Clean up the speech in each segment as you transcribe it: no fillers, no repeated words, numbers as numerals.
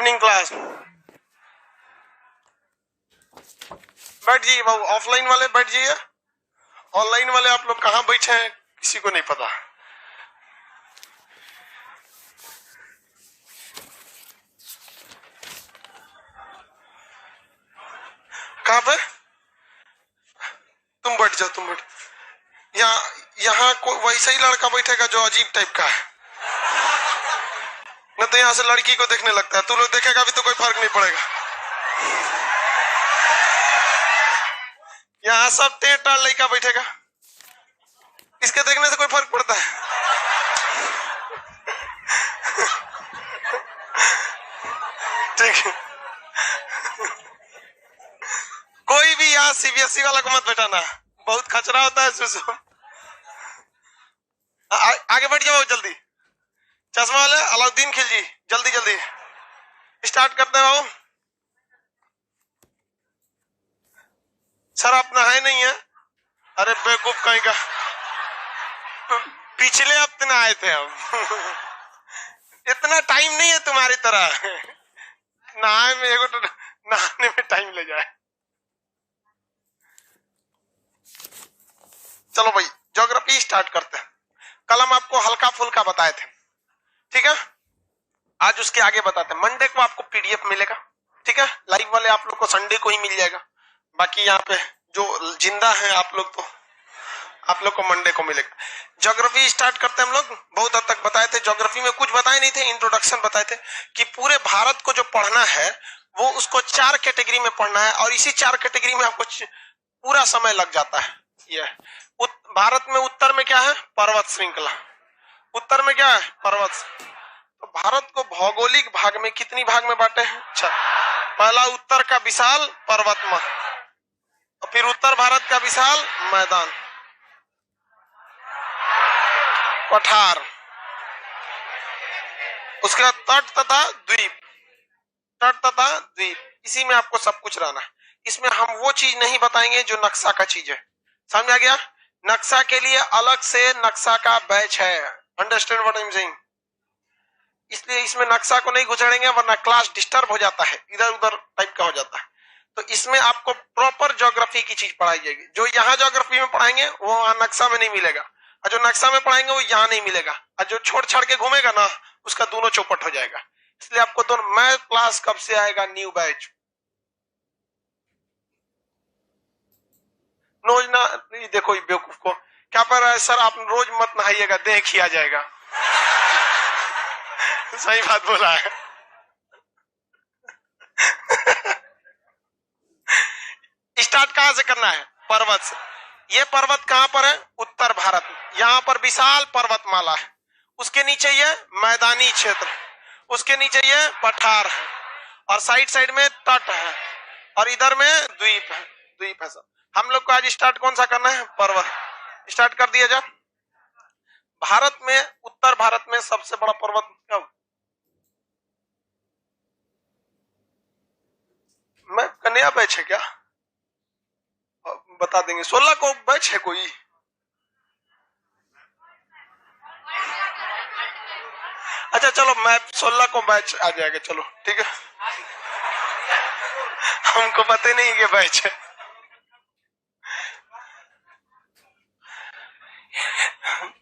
Evening class. बैठ जाइए बाबू, offline वाले बैठ जाइए, ऑनलाइन वाले आप लोग कहाँ बैठे हैं किसी को नहीं पता। कहाँ पे? तुम बैठ जाओ, तुम बैठ। यहाँ कोई वैसा ही लड़का बैठेगा जो अजीब टाइप का है, न तो यहाँ से लड़की को देखने लगता है। तू लोग देखेगा भी तो कोई फर्क नहीं पड़ेगा। यहाँ सब टेढ़ लड़का बैठेगा, इसके देखने से कोई फर्क पड़ता है? ठीक है, कोई भी यहाँ सीबीएसई वाला को मत बैठाना, बहुत खचरा होता है इसमें। आगे बढ़ जाओ जल्दी। चश्मा वाले अलाउद्दीन खिलजी, जल्दी जल्दी स्टार्ट करते हैं बाबू। सर आप नहाए नहीं है? अरे बेवकूफ कहीं का, पिछले हफ्ते नहाए थे हम। इतना टाइम नहीं है तुम्हारी तरह, नहाए में एगो तो नहाने में टाइम ले जाए। चलो भाई ज्योग्राफी स्टार्ट करते हैं। कल हम आपको हल्का फुल्का बताए थे, ठीक है? आज उसके आगे बताते हैं। मंडे को आपको पीडीएफ मिलेगा, ठीक है? लाइव वाले आप लोग को संडे को ही मिल जाएगा, बाकी यहाँ पे जो जिंदा है आप लोग तो आप लोग को मंडे को मिलेगा। ज्योग्राफी स्टार्ट करते हैं हम लोग। बहुत हद तक बताए थे, ज्योग्राफी में कुछ बताए नहीं थे, इंट्रोडक्शन बताए थे कि पूरे भारत को जो पढ़ना है वो उसको 4 कैटेगरी में पढ़ना है, और इसी 4 कैटेगरी में आपको पूरा समय लग जाता है। ये भारत में उत्तर में क्या है? पर्वत श्रृंखला। उत्तर में क्या है? पर्वत। तो भारत को भौगोलिक भाग में कितनी भाग में बांटे हैं? 6। पहला उत्तर का विशाल पर्वतमा, और फिर उत्तर भारत का विशाल मैदान, पठार, उसके बाद तट तथा द्वीप, तट तथा द्वीप। इसी में आपको सब कुछ रहना है। इसमें हम वो चीज नहीं बताएंगे जो नक्शा का चीज है, समझ आ गया? नक्शा के लिए अलग से नक्शा का बैच है, understand what I am saying? इसलिए इसमें नक्शा को नहीं घुसेड़ेंगे वरना क्लास डिस्टर्ब हो जाता है, इधर उधर टाइप का हो जाता है। तो इसमें आपको प्रॉपर ज्योग्राफी की चीज पढ़ाई जाएगी। जो यहाँ ज्योग्राफी में पढ़ाएंगे वो वहां नक्शा में नहीं मिलेगा, और जो नक्शा में पढ़ाएंगे वो यहाँ नहीं मिलेगा, और जो छोड़ छाड़ के घूमेगा ना उसका दोनों चौपट हो जाएगा। इसलिए आपको दोनों। मैं क्लास कब से आएगा न्यू बैच? रोज ना देखो बेवकूफ को क्या पर है सर, आप रोज मत नहाइएगा, देख ही आ जाएगा। सही बात बोला है। स्टार्ट कहां से करना है? पर्वत से। ये पर्वत कहां पर है? उत्तर भारत में। यहाँ पर विशाल पर्वतमाला है, उसके नीचे ये मैदानी क्षेत्र, उसके नीचे ये पठार है, और साइड साइड में तट है, और इधर में द्वीप है। द्वीप है सब। हम लोग को आज स्टार्ट कौन सा करना है? पर्वत। स्टार्ट कर दिया जाए। भारत में, उत्तर भारत में सबसे बड़ा पर्वत क्या? मैं कन्या बैच है क्या? बता देंगे। 16 को बैच है कोई? अच्छा चलो, मैं 16 को बैच आ जाएगा, चलो ठीक है। हमको पता ही नहीं कि बैच है।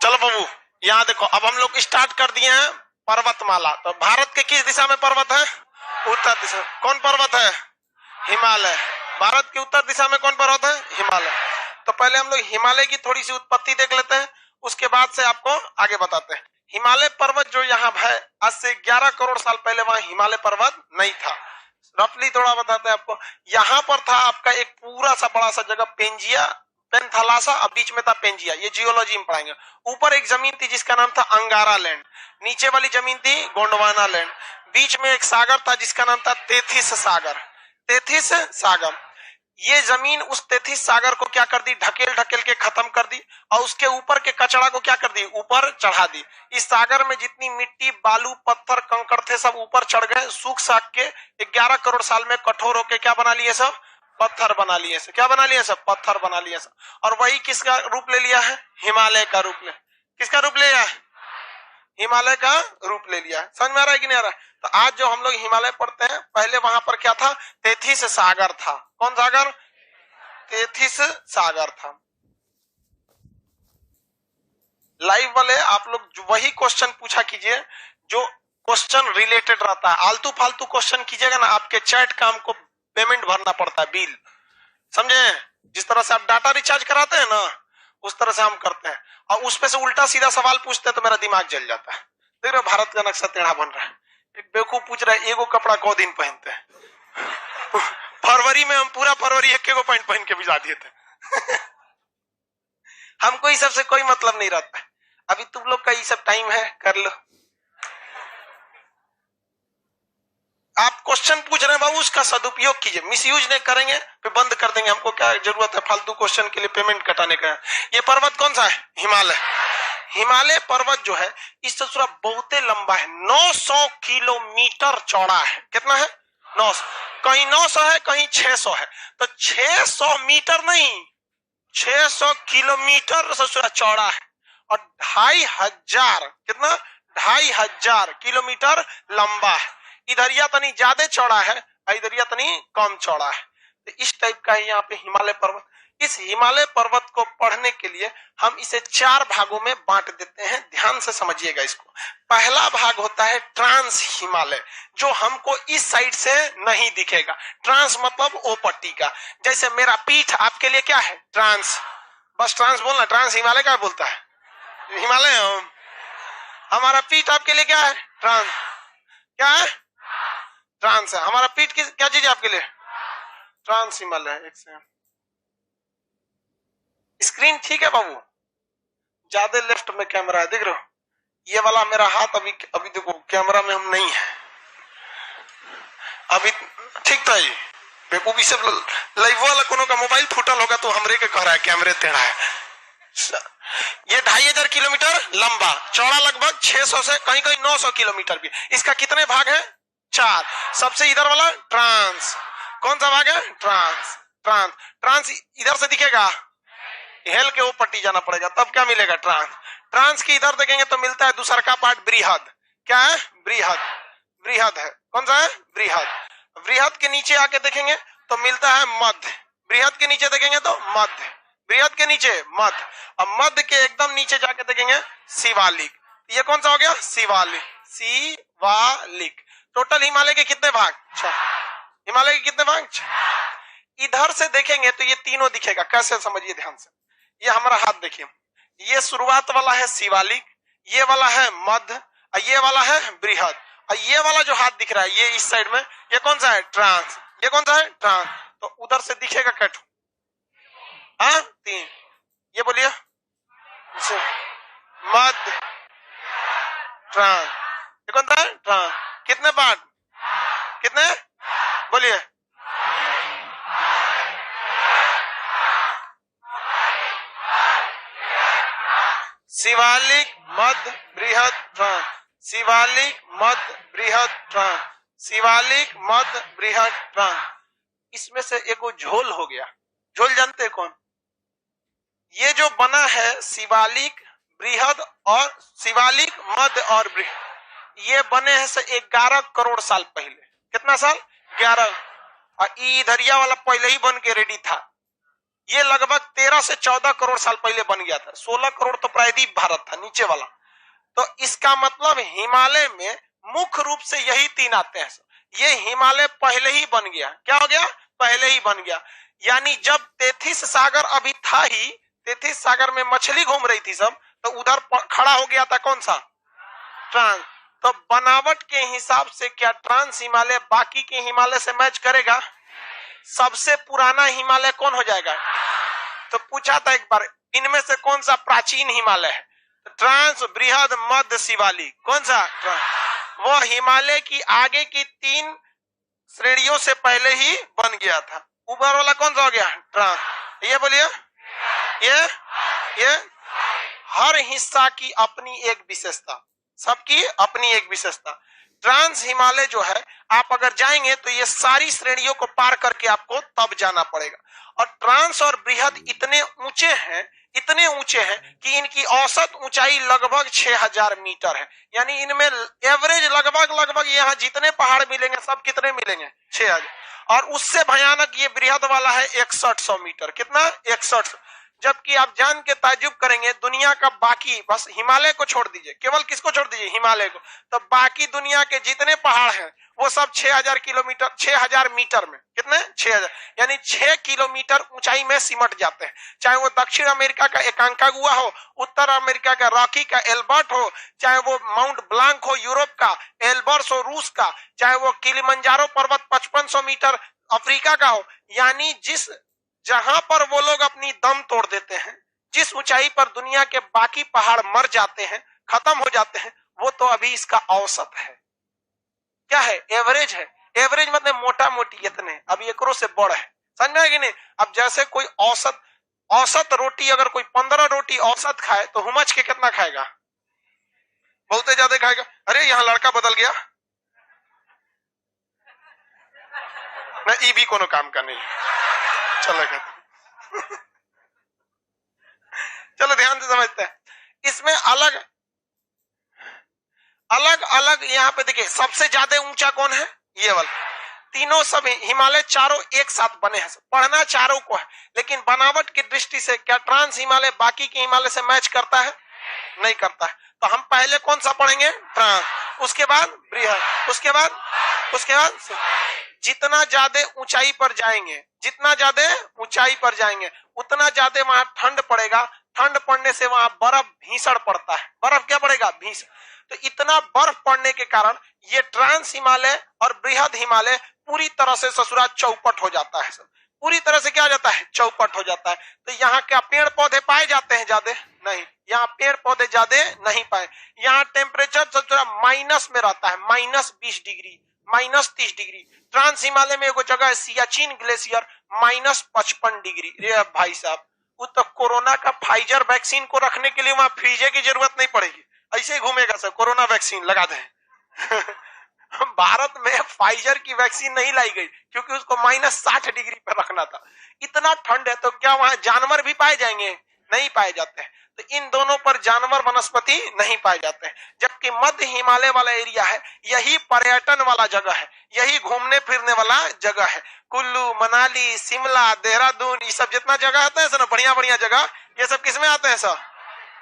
चलो बाबू यहाँ देखो, अब हम लोग स्टार्ट कर दिए हैं पर्वतमाला। तो भारत के किस दिशा में पर्वत है? उत्तर दिशा। कौन पर्वत है? हिमालय। भारत की उत्तर दिशा में कौन पर्वत है? हिमालय। तो पहले हम लोग हिमालय की थोड़ी सी उत्पत्ति देख लेते हैं, उसके बाद से आपको आगे बताते हैं। हिमालय पर्वत जो यहाँ है, आज से 11 करोड़ साल पहले वहां हिमालय पर्वत नहीं था। रफली थोड़ा बताते हैं आपको। यहाँ पर था आपका एक पूरा सा बड़ा सा जगह पेंजिया, पेंथालासा, और बीच में था पेंजिया। ये जियोलॉजी में पढ़ाएंगे। ऊपर एक जमीन थी जिसका नाम था अंगारा लैंड, नीचे वाली जमीन थी गोंडवाना लैंड, बीच में एक सागर था जिसका नाम था तेथिस सागर। तेथिस सागर। ये जमीन उस तेथिस सागर को क्या कर दी? ढकेल ढकेल के खत्म कर दी, और उसके ऊपर के कचरा को क्या कर दी? ऊपर चढ़ा दी। इस सागर में जितनी मिट्टी, बालू, पत्थर, कंकड़ थे सब ऊपर चढ़ गए, सूख साख के 11 करोड़ साल में कठोर होके क्या बना लिए? सब पत्थर बना लिए। क्या बना लिए? सब पत्थर बना लिए सब। और वही किसका रूप ले लिया है? हिमालय का रूप ले। किसका रूप ले लिया है? हिमालय का रूप ले लिया है। समझ में आ रहा है कि नहीं आ रहा है? तो आज जो हम लोग हिमालय पढ़ते हैं, पहले वहां पर क्या था? तेथिस सागर था। कौन सागर? तेथिस सागर था। लाइव वाले आप लोग वही क्वेश्चन पूछा कीजिए जो क्वेश्चन रिलेटेड रहता है। आलतू फालतू क्वेश्चन कीजिएगा ना, आपके चैट का हमको पेमेंट भरना पड़ता है, बिल। समझे? जिस तरह से आप डाटा रिचार्ज कराते हैं ना, उस तरह से हम करते हैं। और उस पे से उल्टा सीधा सवाल पूछते हैं तो मेरा दिमाग जल जाता है। देख रहे, भारत का नक्शा टेढ़ा बन रहा है। एक बेवकूफ पूछ रहा है एगो कपड़ा को दिन पहनते हैं। फरवरी में हम पूरा फरवरी एक एगो पैंट पहन के भिजा दिए थे। हमको इस सब से कोई मतलब नहीं रहता है। अभी तुम लोग का ये सब टाइम है, कर लो। आप क्वेश्चन पूछ रहे हैं बाबू, उसका सदुपयोग कीजिए। मिसयूज नहीं करेंगे फिर बंद कर देंगे। हमको क्या जरूरत है फालतू क्वेश्चन के लिए पेमेंट कटाने का। ये पर्वत कौन सा है? हिमालय। हिमालय पर्वत जो है इससे थोड़ा बहुते लंबा है, 900 किलोमीटर चौड़ा है। कितना है? 900। कहीं 900 है, कहीं 600 है। तो 600 मीटर नहीं, 600 किलोमीटर से थोड़ा चौड़ा है। और 2500, कितना? 2500 किलोमीटर लंबा है। इधरिया तनी ज्यादा चौड़ा है, इधरिया तनी कम चौड़ा है। तो इस टाइप का है यहाँ पे हिमालय पर्वत। इस हिमालय पर्वत को पढ़ने के लिए हम इसे 4 भागों में बांट देते हैं। ध्यान से समझिएगा इसको। पहला भाग होता है ट्रांस हिमालय, जो हमको इस साइड से नहीं दिखेगा। ट्रांस मतलब ओ पट्टी का। जैसे मेरा पीठ आपके लिए क्या है? ट्रांस। बस ट्रांस बोलना। ट्रांस हिमालय का बोलता है? हिमालय। हमारा पीठ आपके लिए क्या है? ट्रांस। क्या है? ट्रांस है। हमारा पीठ की क्या चीज है आपके लिए? ट्रांस हिमालय। एक सेकंड, स्क्रीन ठीक है बाबू? ज्यादा लेफ्ट में कैमरा है, देख रहे हो? ये वाला मेरा हाथ अभी देखो कैमरा में हम नहीं है अभी। ठीक था ये बेवकूफी सब लाइव वाला कोनो का मोबाइल फूटल होगा तो हमरे के कह रहा है कैमरे टेढ़ा है। ये 2500 किलोमीटर लंबा, चौड़ा लगभग 600 से कहीं कहीं 900 किलोमीटर भी। इसका कितने भाग है? 4। सबसे इधर वाला ट्रांस। कौन सा भाग है? ट्रांस। ट्रांस। ट्रांस इधर से दिखेगा, हेल के वो पट्टी जाना पड़ेगा तब क्या मिलेगा? ट्रांस। ट्रांस की इधर देखेंगे तो मिलता है दूसरा का पार्ट बृहद। क्या है? बृहद। बृहद है। कौन सा है? बृहद। बृहद के नीचे आके देखेंगे तो मिलता है मध्य। बृहद के नीचे देखेंगे तो मध्य। बृहद के नीचे मध्य। अब मध्य के एकदम नीचे जाके देखेंगे शिवालिक। ये कौन सा हो गया? शिवालिक। शिवालिक। टोटल हिमालय के कितने भाग? 6। हिमालय के कितने भाग? 6। इधर से देखेंगे तो ये तीनों दिखेगा। कैसे? समझिए ध्यान से। ये हमारा हाथ देखिए, ये शुरुआत वाला है शिवालिक, ये वाला है मध्य, और ये वाला है बृहद, और ये वाला जो हाथ दिख रहा है ये इस साइड में, ये कौन सा है? ट्रांस। ये कौन सा है? ट्रांस। तो उधर से दिखेगा कैट? हाँ, 3। ये बोलिए। मध्य, ट्रांस। ये कौन सा है? ट्रांस। कितने पार्ट? कितने? बोलिए। शिवालिक, मध्य, बृहद, ट्रांस। शिवालिक, मध्य, बृहद, ट्रांस। शिवालिक, मध्य, बृहद, ट्रांस। इसमें से एक झोल हो गया। झोल जानते कौन? ये जो बना है शिवालिक, बृहद और शिवालिक, मध्य और बृहद, ये बने हैं से 11 करोड़ साल पहले। कितना साल? 11। और इधरिया वाला पहले ही बन के रेडी था। ये लगभग 13 से 14 करोड़ साल पहले बन गया था। 16 करोड़ तो प्रायद्वीप भारत था नीचे वाला। तो इसका मतलब हिमालय में मुख्य रूप से यही 3 आते हैं। ये हिमालय पहले ही बन गया। क्या हो गया? पहले ही बन गया। यानी जब तेथिस सागर अभी था ही, तेथिस सागर में मछली घूम रही थी सब, तो उधर खड़ा हो गया था कौन सा? ट्रांस। तो बनावट के हिसाब से क्या ट्रांस हिमालय बाकी के हिमालय से मैच करेगा? सबसे पुराना हिमालय कौन हो जाएगा? तो पूछा था एक बार, इनमें से कौन सा प्राचीन हिमालय है? ट्रांस, बृहद, मध्य, शिवालिक। कौन सा? ट्रांस। वो हिमालय की आगे की 3 श्रेणियों से पहले ही बन गया था। ऊपर वाला कौन सा हो गया? ट्रांस। ये बोलिए। ये हर हिस्सा की अपनी एक विशेषता, सबकी अपनी एक विशेषता। ट्रांस हिमालय जो है, आप अगर जाएंगे तो ये सारी श्रेणियों को पार करके आपको तब जाना पड़ेगा। और ट्रांस और बृहद इतने ऊंचे हैं इतने ऊंचे हैं कि इनकी औसत ऊंचाई लगभग 6000 मीटर है। यानी इनमें एवरेज लगभग यहाँ जितने पहाड़ मिलेंगे सब कितने मिलेंगे? 6000। और उससे भयानक ये बृहद वाला है 6100 मीटर। कितना? 6100। जबकि आप जान के ताज्जुब करेंगे, दुनिया का बाकी, बस हिमालय को छोड़ दीजिए, केवल किसको छोड़ दीजिए? हिमालय को, तो बाकी दुनिया के जितने पहाड़ हैं वो सब 6000 किलोमीटर, 6000 मीटर में, कितने? 6000, यानी 6 किलोमीटर ऊंचाई में सिमट जाते हैं। चाहे वो दक्षिण अमेरिका का एकांकागुआ हो, उत्तर अमेरिका का रॉकी का एल्बर्ट हो, चाहे वो माउंट ब्लांक हो यूरोप का, एल्बर्स हो रूस का, चाहे वो किलिमंजारो पर्वत 5500 मीटर अफ्रीका का हो। यानी जहां पर वो लोग अपनी दम तोड़ देते हैं, जिस ऊंचाई पर दुनिया के बाकी पहाड़ मर जाते हैं, खत्म हो जाते हैं, वो तो अभी इसका औसत है। क्या है? एवरेज है। एवरेज मतलब मोटा मोटी इतने, अभी एकरों से बड़ है। समझ में आएगी नहीं? अब जैसे कोई औसत रोटी, अगर कोई 15 रोटी औसत खाए तो हुमच के कितना खाएगा? बहुत ज्यादा खाएगा। अरे यहाँ लड़का बदल गया ना, ये भी कोनो काम का नहीं। चलो चलो ध्यान से समझते हैं। इसमें अलग अलग यहाँ पे देखिए, सबसे ज्यादा ऊंचा कौन है? ये वाला। तीनों सब हिमालय चारों एक साथ बने हैं, पढ़ना चारों को है, लेकिन बनावट की दृष्टि से क्या ट्रांस हिमालय बाकी के हिमालय से मैच करता है? नहीं करता है। तो हम पहले कौन सा पढ़ेंगे? ट्रांस, उसके बाद बृहद, उसके बाद जितना ज्यादा ऊंचाई पर जाएंगे, जितना ज्यादा ऊंचाई पर जाएंगे उतना ज्यादा वहां ठंड पड़ेगा। ठंड पड़ने से वहां बर्फ भीषण पड़ता है। बर्फ क्या पड़ेगा? भीषण। तो इतना बर्फ पड़ने के कारण ये ट्रांस हिमालय और बृहद हिमालय पूरी तरह से ससुरा चौपट हो जाता है। सब पूरी तरह से क्या हो जाता है? चौपट हो जाता है। तो यहाँ क्या पेड़ पौधे पाए जाते हैं? ज्यादा नहीं, यहाँ पेड़ पौधे ज्यादा नहीं पाए। यहाँ टेम्परेचर ससुरा माइनस में रहता है, -20 डिग्री, -30 डिग्री। ट्रांस हिमालय में एगो जगह है सियाचिन ग्लेशियर, -55 डिग्री। रे भाई साहब, वो तो कोरोना का फाइजर वैक्सीन को रखने के लिए वहां फ्रीजर की जरूरत नहीं पड़ेगी, ऐसे ही घूमेगा सर, कोरोना वैक्सीन लगा दें। भारत में फाइजर की वैक्सीन नहीं लाई गई क्योंकि उसको -60 डिग्री पर रखना था। इतना ठंड है, तो क्या वहां जानवर भी पाए जाएंगे? नहीं पाए जाते हैं। तो इन दोनों पर जानवर वनस्पति नहीं पाए जाते हैं। जबकि मध्य हिमालय वाला एरिया है, यही पर्यटन वाला जगह है, यही घूमने फिरने वाला जगह है। कुल्लू, मनाली, शिमला, देहरादून, ये सब जितना जगह आता है सर, बढ़िया बढ़िया जगह, ये सब किसमें आते हैं सर?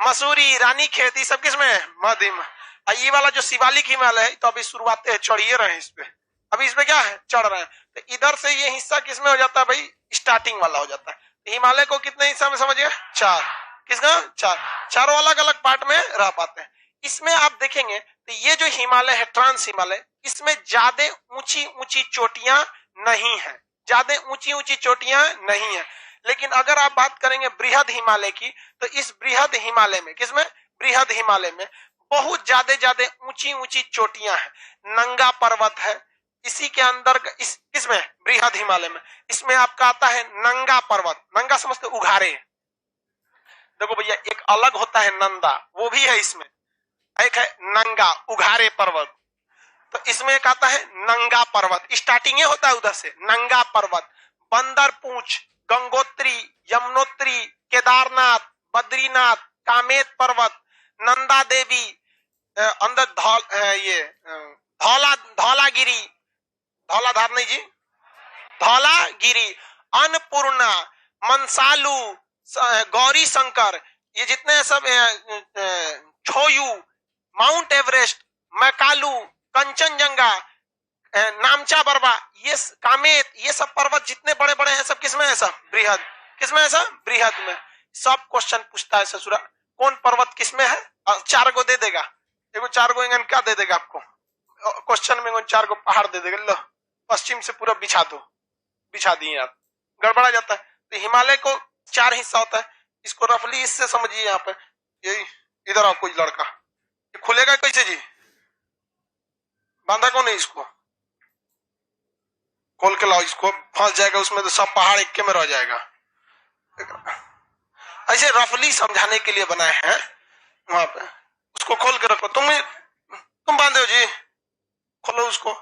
मसूरी, रानीखेत, ये सब किसमें है? मध्य में। ये वाला जो शिवालिक हिमालय है, तो अभी शुरुआत चढ़िए रहे इस पे, अभी इसमें क्या है? चढ़ रहे हैं। तो इधर से ये हिस्सा किसमें हो जाता है भाई? स्टार्टिंग वाला हो जाता है। हिमालय को कितने हिस्सा में समझिए? 4। किसका? 4। चारों अलग अलग पार्ट में रह पाते हैं। इसमें आप देखेंगे तो ये जो हिमालय है, ट्रांस हिमालय, इसमें ज्यादा ऊंची ऊंची चोटियां नहीं है, ज्यादा ऊंची ऊंची चोटियां नहीं है। लेकिन अगर आप बात करेंगे बृहद हिमालय की, तो इस बृहद हिमालय में, किसमें? बृहद हिमालय में बहुत ज्यादा ऊंची ऊंची चोटियां हैं। नंगा पर्वत है इसी के अंदर, इसमें बृहद हिमालय में, इसमें आपका आता है नंगा पर्वत। नंगा समझते? उघारे। देखो भैया, एक अलग होता है नंदा, वो भी है इसमें, एक है नंगा उघारे पर्वत। तो इसमें एक आता है नंगा पर्वत, स्टार्टिंग होता है उधर से, नंगा पर्वत। बंदर पूंछ, गंगोत्री, यमुनोत्री, केदारनाथ, बद्रीनाथ, कामेत पर्वत, नंदा देवी, अंदर धौलागिरी, धौलाधार नहीं जी, धौलागिरी, अन्नपूर्णा, मनसालू, गौरी शंकर, ये जितने सब, छोयू, माउंट एवरेस्ट, मैकालू, कंचनजंगा, नामचा बरबा, ये कामेत, ये सब पर्वत जितने बड़े बड़े हैं सब किसमें है? सब बृहद। किसमें है? सब बृहद में। सब क्वेश्चन पूछता है ससुरा, कौन पर्वत किसमें है? 4 को दे देगा, एगो 4 को इंगन क्या दे देगा आपको क्वेश्चन में? 4 को पहाड़ दे देगा, लो पश्चिम से पूरा बिछा दो, बिछा दिए आप, गड़बड़ा जाता है। तो हिमालय को 4 हिस्सा होता है, इसको रफली इससे समझिए। यहाँ पे यही इधर आओ, कोई लड़का, ये खुलेगा कैसे जी? बांधा कौन है इसको? खोल के लाओ इसको, फंस जाएगा उसमें तो सब पहाड़ एक में रह जाएगा। ऐसे रफली समझाने के लिए बनाए हैं वहां पे। उसको खोल के रखो, तुम बांधे हो जी, खोलो उसको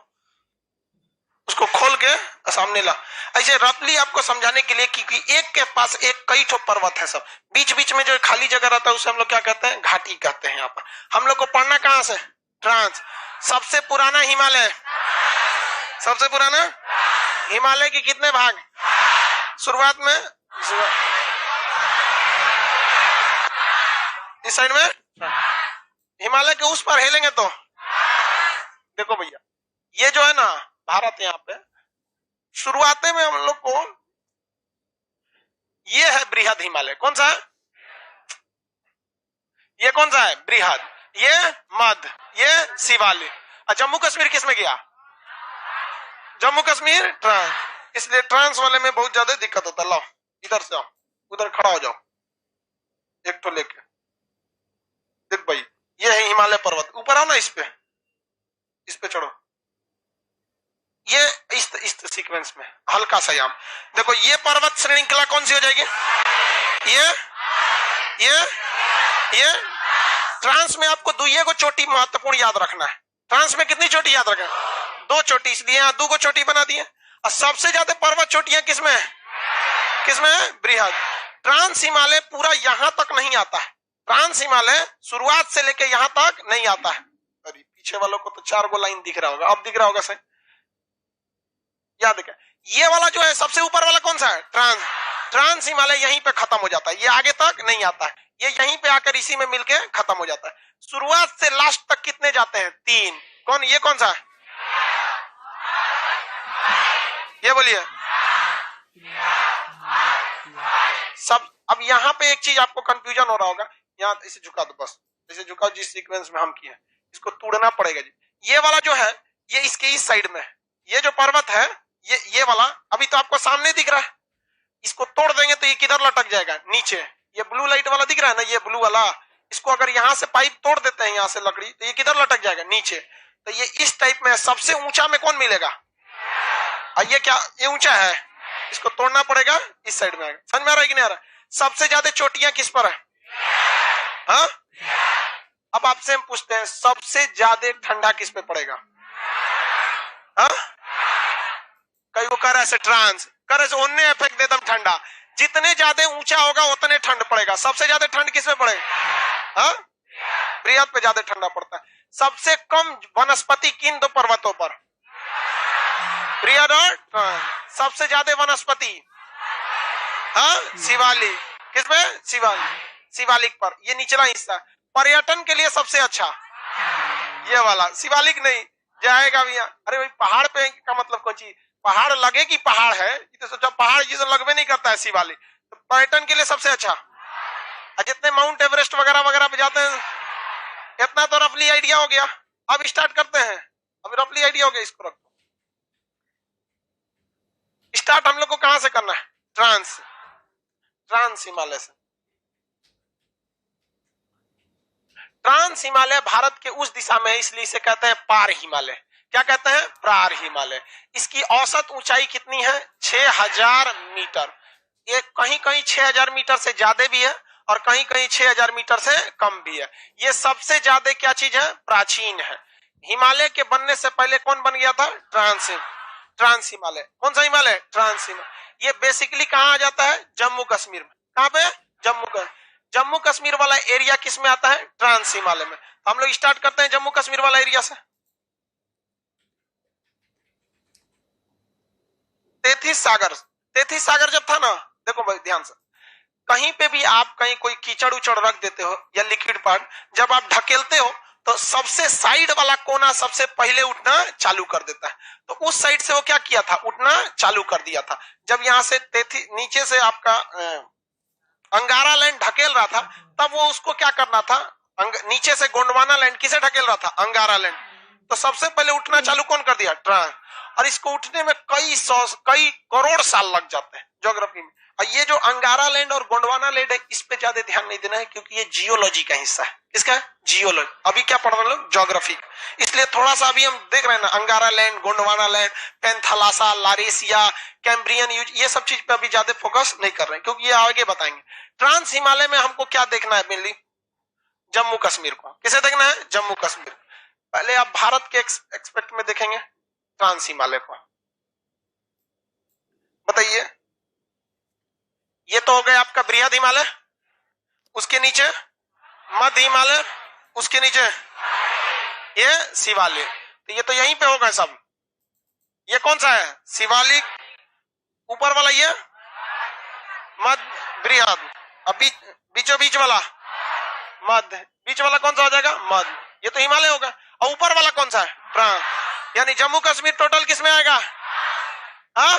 खोल के सामने ला। ऐसे रफली आपको समझाने के लिए क्योंकि एक के पास एक कई ठो पर्वत है, सब बीच बीच में जो खाली जगह रहता है उसे हम लोग क्या कहते हैं, घाटी कहते हैं। यहाँ पर हम लोग को पढ़ना कहाँ से, ट्रांस। सबसे पुराना हिमालय, सबसे पुराना हिमालय के कितने भाग, शुरुआत में इस साइड में, हिमालय के उस पर हिलेंगे तो देखो भैया ये जो है ना भारत, यहाँ पे शुरुआते में हम लोग को ये है बृहद हिमालय। कौन सा है ये, कौन सा है बृहद, ये मध्य, ये शिवालिक। और जम्मू कश्मीर किस में गया, जम्मू कश्मीर ट्रांस। इसलिए ट्रांस वाले में बहुत ज्यादा दिक्कत होता है। लो इधर से आओ, उधर खड़ा हो जाओ, एक तो लेके देख भाई ये है हिमालय पर्वत। ऊपर आओ ना, इस पे चढ़ो, ये इस सीक्वेंस में हल्का सा याम देखो। ये पर्वत श्रृंखला कौन सी हो जाएगी, ये ट्रांस में आपको दुइये को चोटी महत्वपूर्ण याद रखना है। ट्रांस में कितनी चोटी याद रखना, 2 चोटी, इसलिए यहाँ 2 को चोटी बना दिए। और सबसे ज्यादा पर्वत चोटियां किसमें है, बृहद। ट्रांस हिमालय पूरा यहां तक नहीं आता है, ट्रांस हिमालय शुरुआत से लेकर यहां तक नहीं आता है। अरे पीछे वालों को तो 4 गो लाइन दिख रहा होगा, अब दिख रहा होगा सही, याद है। ये वाला जो है सबसे ऊपर वाला कौन सा है, ट्रांस हिमालय यहीं पे खत्म हो जाता है, ये आगे तक नहीं आता है, ये यहीं पे आकर इसी में मिलके खत्म हो जाता है। शुरुआत से लास्ट तक कितने जाते हैं, 3। कौन, ये कौन सा है, ये बोलिए सब। अब यहाँ पे एक चीज आपको कंफ्यूजन हो रहा होगा, यहाँ इसे झुका दो, बस इसे झुकाओ जिस सीक्वेंस में हम किए, इसको तोड़ना पड़ेगा जी। ये वाला जो है ये इसके इस साइड में है, ये जो पर्वत है ये वाला अभी तो आपको सामने दिख रहा है, इसको तोड़ देंगे तो ये किधर लटक जाएगा, नीचे। ये ब्लू लाइट वाला दिख रहा है ना, ये ब्लू वाला, इसको अगर यहाँ से पाइप तोड़ देते हैं यहाँ से लकड़ी, तो ये किधर लटक जाएगा, नीचे। तो ये इस टाइप में सबसे ऊंचा में कौन मिलेगा, ये क्या, ये ऊंचा है, इसको तोड़ना पड़ेगा, इस साइड में आएगा। समझ में आ रहा है कि नहीं आ रहा। सबसे ज्यादा चोटियां किस पर है, हाँ? अब आपसे हम पूछते हैं सबसे ज्यादा ठंडा किस पे पड़ेगा, हाँ? कई वो कर ऐसे ट्रांस कर ऐसे ओने इफेक्ट एकदम ठंडा, जितने ज्यादा ऊंचा होगा उतने ठंड पड़ेगा। सबसे ज्यादा ठंड किस पे पड़ेगा, हाँ? बृहद पे ज्यादा ठंडा पड़ता है। सबसे कम वनस्पति किन 2 पर्वतों पर, बृहद और सबसे ज्यादा वनस्पति, हाँ? शिवालिक। किस पे, शिवालिक पर। ये निचला हिस्सा पर्यटन के लिए सबसे अच्छा ये वाला, शिवालिक नहीं जाएगा भैया। अरे भाई पहाड़ पे का मतलब कोई चीज, पहाड़ लगे कि पहाड़ है, तो सोचा पहाड़ ये तो लगवे नहीं करता है शिवालिक। तो पर्यटन के लिए सबसे अच्छा, जितने माउंट एवरेस्ट वगैरह वगैरह पे जाते हैं, इतना तो रफली आइडिया हो गया। अब स्टार्ट करते हैं, अब रफली आइडिया हो गया, इसको रखो। स्टार्ट हम लोग को कहां से करना है, ट्रांस हिमालय से। ट्रांस हिमालय भारत के उस दिशा में है, इसलिए इसे कहते हैं पार हिमालय। क्या कहते हैं, पार हिमालय। इसकी औसत ऊंचाई कितनी है, 6000 मीटर। ये कहीं कहीं 6000 मीटर से ज्यादा भी है और कहीं कहीं 6000 मीटर से कम भी है। ये सबसे ज्यादा क्या चीज है, प्राचीन है। हिमालय के बनने से पहले कौन बन गया था, ट्रांस हिमालय। कौन सा हिमालय, ट्रांस हिमालय। ये बेसिकली कहाँ आ जाता है, जम्मू कश्मीर में। कहाँ पे, जम्मू कश्मीर वाला एरिया किस में आता है, ट्रांस हिमालय में। हम लोग स्टार्ट करते हैं जम्मू कश्मीर वाला एरिया से। तेथिस सागर जब था ना, देखो भाई ध्यान से, कहीं पे भी आप कहीं कोई कीचड़ उचड़ रख देते हो या लिक्विड पार्ट, जब आप ढकेलते हो तो सबसे साइड वाला कोना सबसे पहले उठना चालू कर देता है। तो उस साइड से वो क्या किया था, उठना चालू कर दिया था। जब यहाँ से नीचे से आपका अंगारा लैंड ढकेल रहा था, तब वो उसको क्या करना था, नीचे से गोंडवाना लैंड किसे ढकेल रहा था, अंगारा लैंड। तो सबसे पहले उठना चालू कौन कर दिया, ट्रांस। और इसको उठने में कई करोड़ साल लग जाते हैं ज्योग्राफी में। और ये जो अंगारा लैंड और गोंडवाना लैंड है, इस पे ज्यादा ध्यान नहीं देना है, क्योंकि ये जियोलॉजी का हिस्सा है। इसका जियोलॉजी, अभी क्या पढ़ रहे हैं, ज्योग्राफी। इसलिए थोड़ा सा अभी हम देख रहे हैं ना, Angaraland, Gondwanaland, Panthalassa, Laurasia, Cambrian यूज, ये सब चीज पे अभी ज्यादा फोकस नहीं कर रहे हैं, क्योंकि ये आगे बताएंगे। ट्रांस हिमालय में हमको क्या देखना है, मेनली जम्मू कश्मीर को। किसे देखना है, जम्मू कश्मीर। पहले आप भारत के एक्सपेक्ट में देखेंगे ट्रांस हिमालय को। बताइए। ये तो हो गया आपका बृहद हिमालय, उसके नीचे मध्य हिमालय, उसके नीचे ये शिवालिक। तो ये तो यहीं पे होगा सब। ये कौन सा है? शिवालिक। ऊपर वाला ये मध्य बृहद, अब बीचों बीच वाला मध्य, बीच वाला कौन सा हो जाएगा? मध्य। ये तो हिमालय होगा। और ऊपर वाला कौन सा है? ट्रांस। यानी जम्मू कश्मीर टोटल किस में आएगा? हाँ,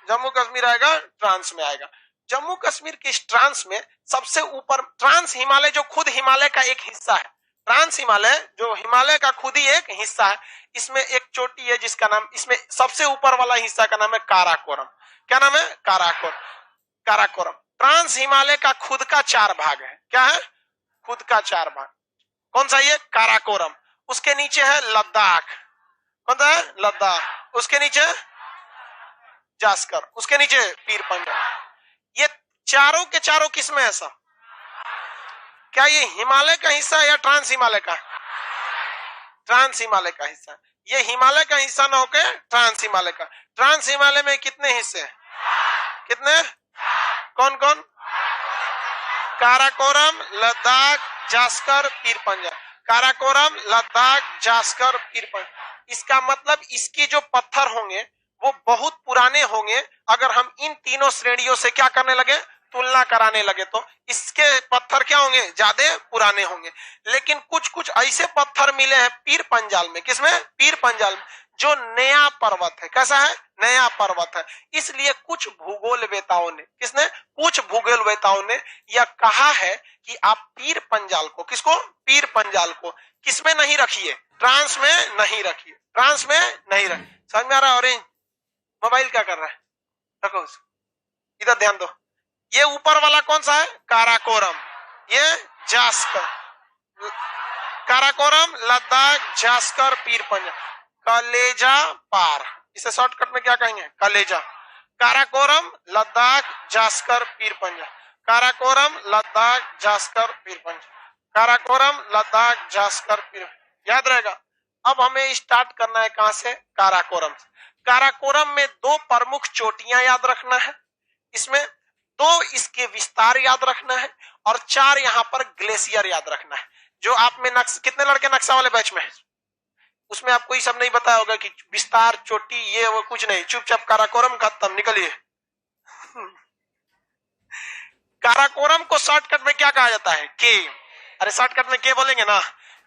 जम्मू कश्मीर आएगा ट्रांस में आएगा। जम्मू कश्मीर के इस ट्रांस में सबसे ऊपर ट्रांस हिमालय, जो खुद हिमालय का एक हिस्सा है, ट्रांस हिमालय जो हिमालय का खुद ही एक हिस्सा है, इसमें एक चोटी है जिसका नाम, इसमें सबसे ऊपर वाला हिस्सा का नाम है काराकोरम। क्या नाम है? काराकोरम। ट्रांस हिमालय का खुद का 4 भाग है। क्या है? खुद का 4 भाग। कौन सा? ये काराकोरम। उसके नीचे है लद्दाख। कौन सा है? लद्दाख। उसके नीचे जास्कर, उसके नीचे पीर पंजाल। ये चारों के चारों किस में है सब? क्या ये हिमालय का हिस्सा है या ट्रांस हिमालय का? ट्रांस हिमालय का हिस्सा। ये हिमालय का हिस्सा न होकर ट्रांस हिमालय का। ट्रांस हिमालय में कितने हिस्से हैं? कितने? कौन कौन? काराकोरम, लद्दाख, जास्कर, पीर पंजाल। काराकोरम, लद्दाख, जास्कर, पीर पंजाल। इसका मतलब इसके जो पत्थर होंगे वो बहुत पुराने होंगे। अगर हम इन तीनों श्रेणियों से क्या करने लगे? तुलना कराने लगे तो इसके पत्थर क्या होंगे? ज्यादा पुराने होंगे। लेकिन कुछ कुछ ऐसे पत्थर मिले हैं पीर पंजाल में। किसमें? पीर पंजाल में, जो नया पर्वत है। कैसा है? नया पर्वत है। इसलिए कुछ भूगोलवेताओं ने, किसने? कुछ भूगोलवेताओं ने यह कहा है कि आप पीर पंजाल को, किसको? पीर पंजाल को किसमें नहीं रखिए? ट्रांस में नहीं रखिए। ट्रांस में नहीं रखिए। समझ में आ रहा है? ऑरेंज मोबाइल क्या कर रहा है? रखो इधर, ध्यान दो। ये ऊपर वाला कौन सा है? काराकोरम। ये जास्कर। काराकोरम, लद्दाख, जास्कर, पीर पंजाल। कलेजा पार, इसे शॉर्टकट में क्या कहेंगे? कलेजा। काराकोरम, लद्दाख, जास्कर, पीर पंजाल। काराकोरम, लद्दाख, जास्कर, पीर पंजाल। काराकोरम, लद्दाख, जास्कर, पीर। याद रहेगा। अब हमें स्टार्ट करना है कहां से? काराकोरम से। काराकोरम में 2 प्रमुख चोटियां याद रखना है, इसमें 2 इसके विस्तार याद रखना है, और 4 यहां पर ग्लेशियर याद रखना है। जो आप में कितने लड़के नक्शा वाले बैच में? उसमें आपको ये सब नहीं बताया होगा कि विस्तार, चोटी, ये वो कुछ नहीं। चुपचाप काराकोरम खत्म, निकलिए। काराकोरम को शॉर्टकट में क्या कहा जाता है? के। अरे शॉर्टकट में के बोलेंगे ना,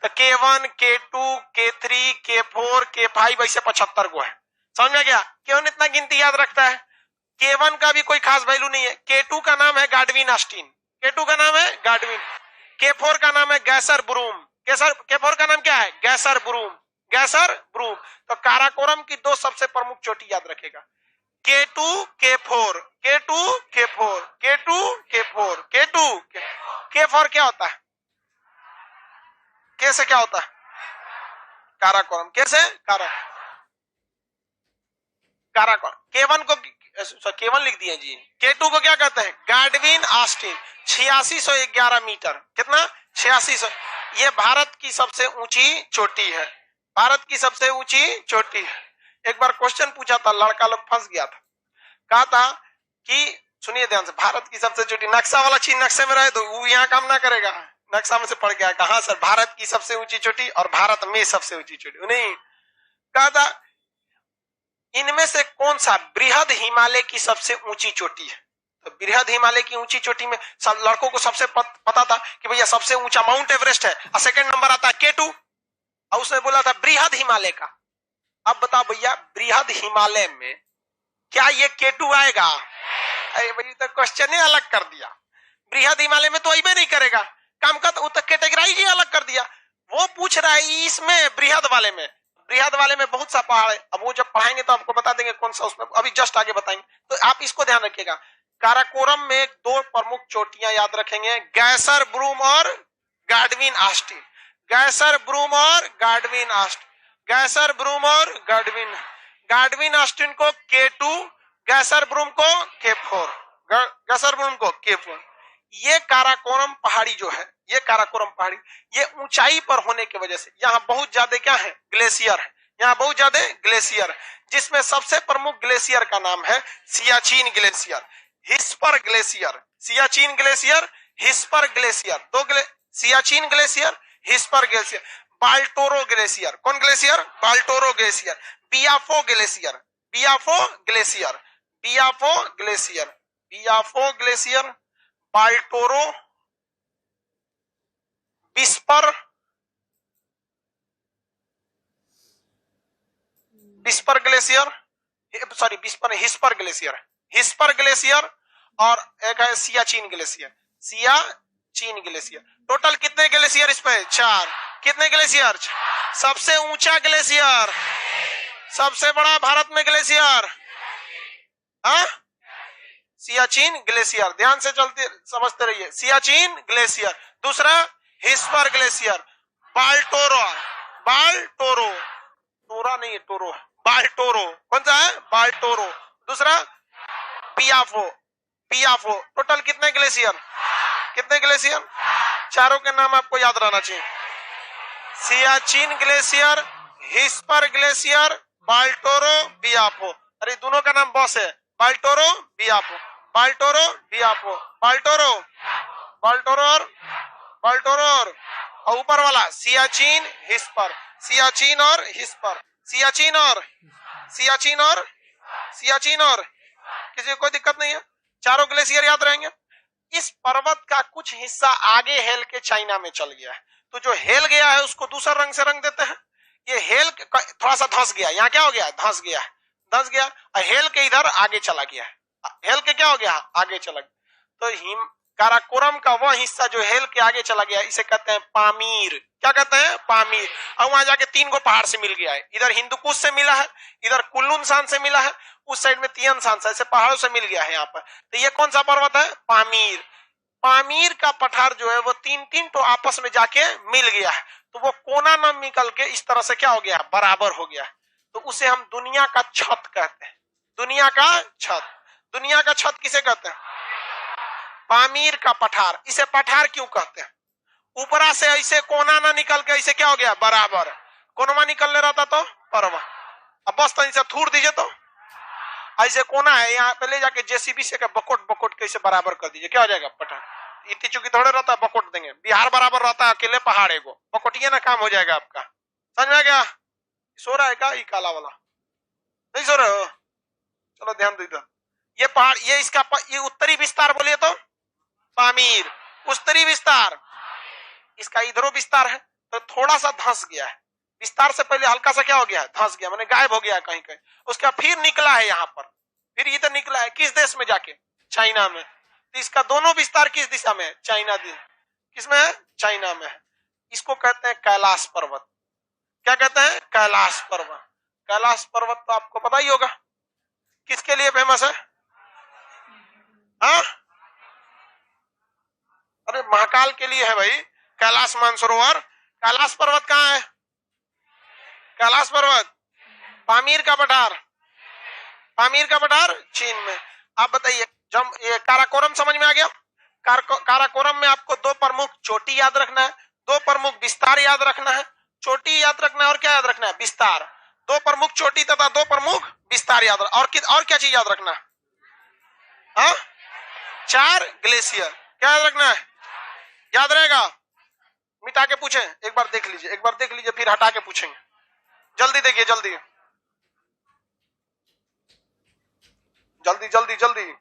तो K1, K2, K3, K4, K5 ऐसे 75 को है। समझ में गया? क्यों इतना गिनती याद रखता है? K1 का भी कोई खास वैल्यू नहीं है। K2 का नाम है गाडविन ऑस्टिन। K2 का नाम है गाडविन। K4 का नाम है गैसर ब्रूम। K4 का नाम क्या है? गैसर ब्रूम। गैसर ब्रूम। तो काराकोरम की 2 सबसे प्रमुख चोटी याद रखेगा, K2, K4, K2, K4, K2, K4, K2, K4 क्या होता है? कैसे क्या होता है? काराकोरम। कैसे? काराकोरम। K1 को K1 लिख दिए जी। K2 को क्या कहते हैं? गाडविन ऑस्टिन। 8611 मीटर। कितना? 8600। ये भारत की सबसे ऊंची चोटी है। भारत की सबसे ऊंची चोटी है। एक बार क्वेश्चन पूछा था, लड़का लोग फंस गया था। कहा था कि सुनिए ध्यान से, भारत की सबसे चोटी, नक्शा वाला चीज नक्शे में रहे तो वो यहाँ काम ना करेगा। नक्शा में से पढ़ गया, कहा सर भारत की सबसे ऊंची चोटी और भारत में सबसे ऊंची चोटी नहीं। कहा था इनमें से कौन सा बृहद हिमालय की सबसे ऊंची चोटी है? तो बृहद हिमालय की ऊंची चोटी में सब लड़कों को सबसे पता था कि भैया सबसे ऊंचा माउंट एवरेस्ट है, और सेकंड नंबर आता है K2, और उसने बोला था बृहद हिमालय का। अब बताओ भैया, बृहद हिमालय में क्या ये K2 आएगा? अरे भाई तो क्वेश्चन ही अलग कर दिया। बृहद हिमालय में तो अबे नहीं करेगा काम का, तो कैटेगराइज ही अलग कर दिया। वो पूछ रहा है इसमें बृहद वाले में, बृहद वाले में बहुत सा पहाड़ है। अब वो जब पढ़ाएंगे तो आपको बता देंगे कौन सा, उसमें अभी जस्ट आगे बताएंगे। तो आप इसको ध्यान रखिएगा। काराकोरम में 2 प्रमुख चोटियां याद रखेंगे, गैसर ब्रूम और गाडविन ऑस्टिन। गैसर ब्रूम और गाडविन ऑस्टिन। गैसर ब्रूम और गाडविन। गाडविन ऑस्टिन को K2, गैसर ब्रूम को K4, गैसर ब्रूम को K4। ये काराकोरम पहाड़ी जो है, ये काराकोरम पहाड़ी, ये ऊंचाई पर होने की वजह से यहाँ बहुत ज्यादा क्या है? ग्लेशियर है। यहाँ बहुत ज्यादा ग्लेशियर, जिसमें सबसे प्रमुख ग्लेशियर का नाम है Siachen glacier, Hispar glacier, Siachen glacier, Hispar glacier, Siachen glacier, Hispar glacier, Baltoro glacier, कौन glacier? Baltoro glacier, Biafo glacier, Biafo glacier, Biafo glacier, Biafo glacier, Baltoro, whisper, whisper glacier, sorry whisper, Hispar glacier, Hispar glacier, और एक है Siachen glacier, Siachen glacier. Total कितने ग्लेशियर इस पे? 4। कितने ग्लेशियर? सबसे ऊंचा ग्लेशियर, सबसे बड़ा भारत में ग्लेशियर, हाँ, सियाचिन ग्लेशियर। ध्यान से चलते समझते रहिए, सियाचिन ग्लेशियर। दूसरा हिस्पर ग्लेशियर, बाल्टोरो, बाल्टोरो, टोरा नहीं है, टोरो, बाल्टोरो, कौन सा है? बाल्टोरो। दूसरा पियाफो, पियाफो। टोटल कितने ग्लेशियर? कितने ग्लेशियर? चारों के नाम आपको याद रहना चाहिए, सियाचिन ग्लेशियर, हिस्पर ग्लेशियर, बाल्टोरो, बियाफो। अरे दोनों का नाम बॉस है, बाल्टोरो, बियाफो, बाल्टोरो, बियाफो, बाल्टोरो, बाल्टोरो और बाल्टोरो, और ऊपर वाला सियाचिन, हिस्पर, सियाचिन और हिस्पर, सियाचिन और सियाचिन और सियाचिन और, किसी को कोई दिक्कत नहीं है, चारों ग्लेशियर याद रहेंगे। इस पर्वत का कुछ हिस्सा आगे हेल के चाइना में चल गया है, तो जो हेल गया है उसको दूसरा रंग से रंग देते हैं। ये हेल थोड़ा सा धंस गया, यहाँ क्या हो गया? धंस गया, धंस गया, और हेल के इधर आगे चला गया, हेल के क्या हो गया? आगे चला गया। तो हिम काराकोरम का वह हिस्सा जो हेल के आगे चला गया, इसे कहते हैं पामीर। क्या कहते हैं? पामीर। और वहां जाके 3 गो पहाड़ से मिल गया है, इधर हिंदुकुश से मिला है, इधर कुल्लुन से मिला है, उस साइड में तियन शान से, ऐसे पहाड़ों से मिल गया है यहाँ पर। तो ये कौन सा पर्वत है? पामीर। पामीर का पठार जो है वो 3-3 तो आपस में जाके मिल गया है, तो वो कोना न निकल के इस तरह से क्या हो गया? बराबर हो गया। तो उसे हम दुनिया का छत कहते हैं, दुनिया का छत। दुनिया का छत किसे कहते हैं? पामीर का पठार। इसे पठार क्यों कहते हैं? ऊपरा से ऐसे कोना ना निकल के ऐसे क्या हो गया? बराबर। कोनमा निकलने रहता तो पर्वत। अब बस तो थूर दीजिए, तो ऐसे कोना है, यहाँ पे ले जाके जेसीबी से बकोट बकोट कैसे बराबर कर दीजिए, क्या हो जाएगा? पठार। इतनी चुकी थोड़े रहता है, बकोट देंगे। बिहार बराबर रहता है, अकेले पहाड़ है वो, बकोटिए ना, काम हो जाएगा आपका। समझ में आ गया? सो रहा है क्या? ये काला वाला नहीं सो रहे हो? चलो ध्यान दीजिए। ये पहाड़, ये इसका ये उत्तरी विस्तार बोलिए तो पामीर, उत्तरी विस्तार। इसका इधरों विस्तार है, तो थोड़ा सा धंस गया है, विस्तार से पहले हल्का सा क्या हो गया है? धंस गया, माने गायब हो गया है कहीं कहीं। उसका फिर निकला है यहाँ पर, फिर इधर निकला है, किस देश में जाके? चाइना में। तो इसका दोनों विस्तार किस दिशा में है? चाइना दिशा। किसमें है? चाइना में है। इसको कहते हैं कैलाश पर्वत। क्या कहते हैं? कैलाश पर्वत। कैलाश पर्वत तो आपको पता ही होगा किसके लिए फेमस है? हाँ, अरे महाकाल के लिए है भाई, कैलाश मानसरोवर। कैलाश पर्वत कहाँ है? कैलाश पर्वत पामीर का पठार, पामीर का पठार चीन में। आप बताइए, जब ये काराकोरम समझ में आ गया? काराकोरम में आपको 2 प्रमुख चोटी याद रखना है, 2 प्रमुख विस्तार याद रखना है। चोटी याद रखना है और क्या याद रखना है? विस्तार। 2 प्रमुख चोटी तथा 2 प्रमुख विस्तार याद रखना। और क्या चीज याद रखना है? हाँ, 4 ग्लेशियर। क्या याद रखना है? याद रहेगा? मिटा के पूछें, एक बार देख लीजिए, एक बार देख लीजिए, फिर हटा के पूछेंगे। जल्दी देखिए, जल्दी जल्दी जल्दी जल्दी।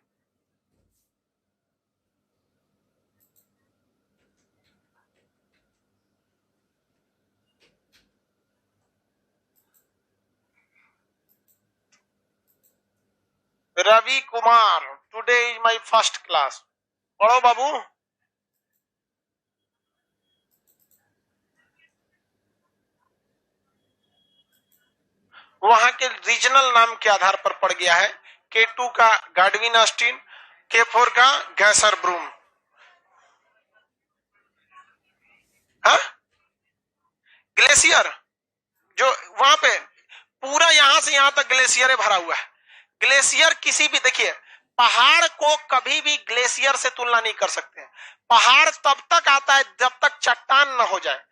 Ravi Kumar, today is my first class. पढ़ो बाबू। वहां के रीजनल नाम के आधार पर पड़ गया है। K2 का गाडविन ऑस्टिन, K4 का गैसर ब्रूम। हाँ, ग्लेशियर जो वहां पे पूरा यहां से यहां तक ग्लेशियर भरा हुआ है। ग्लेशियर किसी भी, देखिए, पहाड़ को कभी भी ग्लेशियर से तुलना नहीं कर सकते हैं। पहाड़ तब तक आता है जब तक चट्टान न हो जाए।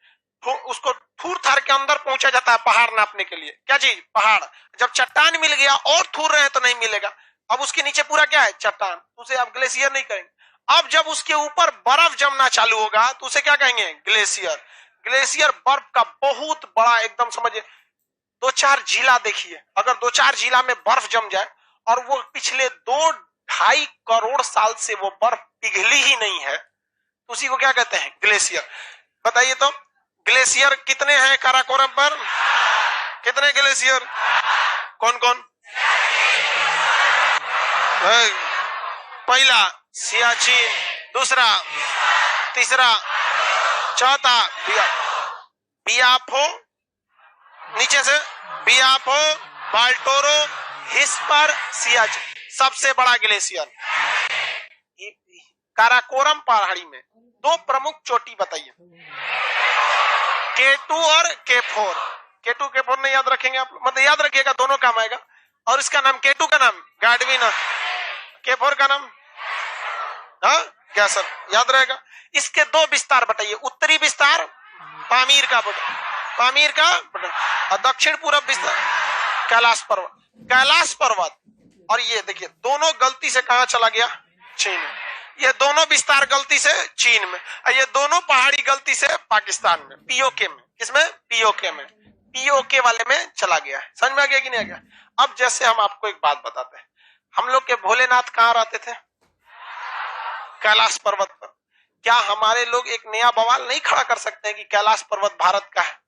उसको थूर थार के अंदर पहुंचा जाता है पहाड़ नापने के लिए। क्या चीज? पहाड़। जब चट्टान मिल गया और थूर रहे हैं तो नहीं मिलेगा, अब उसके नीचे पूरा क्या है? चट्टान, उसे अब ग्लेशियर नहीं कहेंगे। अब जब उसके ऊपर बर्फ जमना चालू होगा तो उसे क्या कहेंगे? ग्लेशियर। ग्लेशियर बर्फ का बहुत बड़ा एकदम समझिए 2-4 जिला देखिए, अगर 2-4 जिला में बर्फ जम जाए और वो पिछले 2-2.5 करोड़ साल से वो बर्फ पिघली ही नहीं है, तो उसी को क्या कहते हैं? ग्लेशियर। बताइए तो ग्लेशियर कितने हैं काराकोरम पर? कितने ग्लेशियर? कौन कौन? पहला सियाचिन, दूसरा, तीसरा, चौथा बियाफो, नीचे से बियाफो, बाल्टोरो, हिस्पर, सियाचिन। सबसे बड़ा ग्लेशियर काराकोरम पहाड़ी में। 2 प्रमुख चोटी बताइए, K2 और K4। K2 K4 नहीं याद रखेंगे आप, मतलब याद रखिएगा, दोनों काम आएगा। और इसका नाम K2 का नाम गाडविन, K4 का नाम क्या सर याद रहेगा? इसके 2 विस्तार बताइए, उत्तरी विस्तार पामीर का और दक्षिण पूर्व विस्तार कैलाश पर्वत। कैलाश पर्वत और ये देखिए दोनों गलती से कहां चला गया? चीन में। ये दोनों विस्तार गलती से चीन में, और ये दोनों पहाड़ी गलती से पाकिस्तान में, पीओके में। किसमें? पीओके में, पीओके वाले में चला गया है। समझ में आ गया कि नहीं आ गया? अब जैसे हम आपको एक बात बताते हैं, हम लोग के भोलेनाथ कहाँ रहते थे? कैलाश पर्वत पर। क्या हमारे लोग एक नया बवाल नहीं खड़ा कर सकते हैं कि कैलाश पर्वत भारत का है?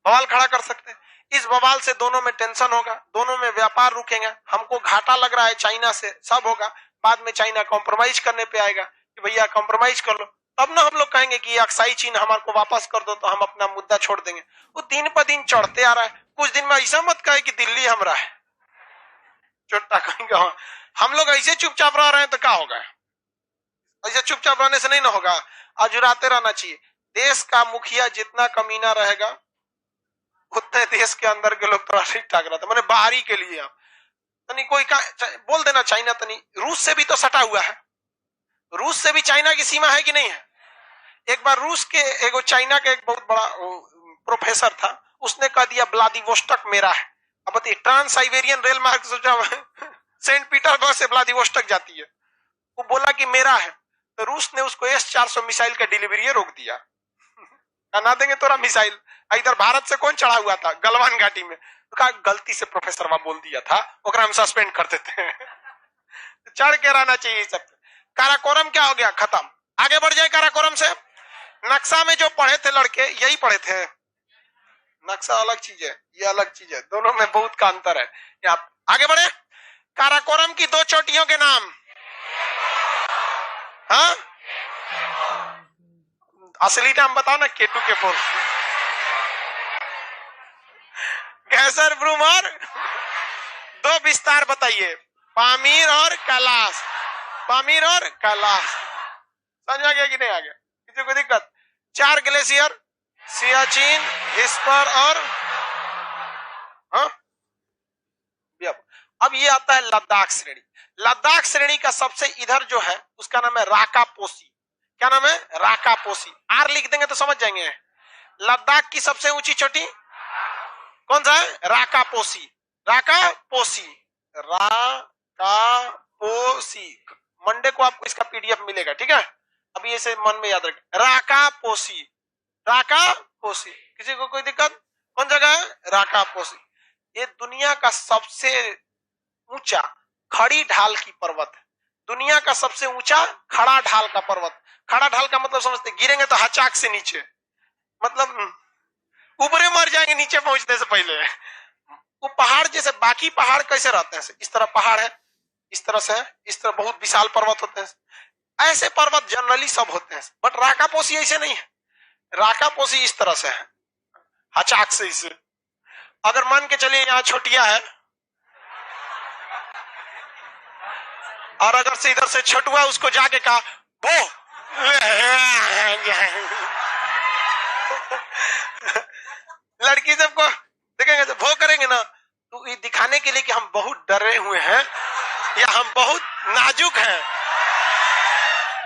बवाल खड़ा कर सकते हैं। इस बवाल से दोनों में टेंशन होगा, दोनों में व्यापार रुकेगा, हमको घाटा लग रहा है चाइना से, सब होगा। बाद में चाइना कॉम्प्रोमाइज करने पे आएगा कि भैया कॉम्प्रोमाइज कर लो, तब ना हम लोग कहेंगे कि अक्साई चीन हमारे को वापस कर दो, तो हम अपना मुद्दा छोड़ देंगे। वो दिन पर दिन चढ़ते आ रहा है। कुछ दिन में ऐसा मत कहे कि दिल्ली हमारा है, चोटा कहेंगे। हम लोग ऐसे चुपचाप रह रहे हैं तो क्या होगा? ऐसे चुपचाप रहने से नहीं ना होगा, अजुराते रहना चाहिए। देश का मुखिया जितना कमीना रहेगा उतने देश के अंदर के लोग थोड़ा ठीक ठाक रहते। मैंने बाहरी के लिए आप तनी कोई का बोल देना, चाइना तनी रूस से भी तो सटा हुआ है, रूस से भी चाइना की सीमा है कि नहीं है? एक बार रूस के एगो चाइना के एक बहुत बड़ा प्रोफेसर था, उसने कह दिया व्लादिवोस्टोक मेरा है। अब बताइए, ट्रांस साइबेरियन रेल मार्ग सोचा सेंट पीटर्सबर्ग से व्लादिवोस्टोक जाती है, वो बोला कि मेरा है, तो रूस ने उसको S-400 मिसाइल का डिलीवरी रोक दिया। ना देंगे तोरा मिसाइल। इधर भारत से कौन चढ़ा हुआ था? गलवान घाटी में। तो कहा गलती से प्रोफेसर वहां बोल दिया था, ओकरा हम सस्पेंड कर देते हैं। चढ़ के रहना चाहिए सब। काराकोरम क्या हो गया? खत्म। आगे बढ़ जाए काराकोरम से। नक्शा में जो पढ़े थे लड़के यही पढ़े थे। नक्शा अलग चीज है, ये अलग चीज है, दोनों में बहुत का अंतर है। यहाँ आगे बढ़े। काराकोरम की 2 चोटियों के नाम, हाँ असली नाम बताओ ना। K2 K4 गैसर ब्रूम और 2 विस्तार बताइए, पामीर और कैलाश। पामीर और कैलाश समझ आ गया कि नहीं आ गया? किसी को दिक्कत? 4 ग्लेशियर, सियाचिन, हिस्पर और अब ये आता है लद्दाख श्रेणी। लद्दाख श्रेणी का सबसे इधर जो है उसका नाम है राकापोसी। क्या नाम है? राकापोसी। आर लिख देंगे तो समझ जाएंगे। लद्दाख की सबसे ऊंची चोटी कौन सा है? राकापोसी। राकापोसी, राकापोसी। मंडे को आपको इसका PDF मिलेगा, ठीक है? अभी ऐसे मन में याद रखें, राकापोसी, राकापोसी। किसी को कोई दिक्कत? कौन जगह है? राकापोसी। ये दुनिया का सबसे ऊंचा खड़ी ढाल की पर्वत है। दुनिया का सबसे ऊंचा खड़ा ढाल का पर्वत। खड़ा ढाल का मतलब समझते, गिरेंगे तो हचाक से नीचे, मतलब ऊपरे मर जाएंगे नीचे पहुंचने से पहले। वो पहाड़ जैसे बाकी पहाड़ कैसे रहते हैं, इस तरह पहाड़ है, इस तरह से है, इस तरह बहुत विशाल पर्वत होते हैं। ऐसे पर्वत जनरली सब होते हैं, बट राकापोसी ऐसे नहीं है। राकापोसी इस तरह से है, हचाक से। इसे अगर मान के चलिए यहाँ छोटिया है और अगर से इधर से छोटुआ उसको जाके कहा वो लड़की सबको देखेंगे तो वो करेंगे ना, तो ये दिखाने के लिए कि हम बहुत डरे हुए हैं या हम बहुत नाजुक हैं,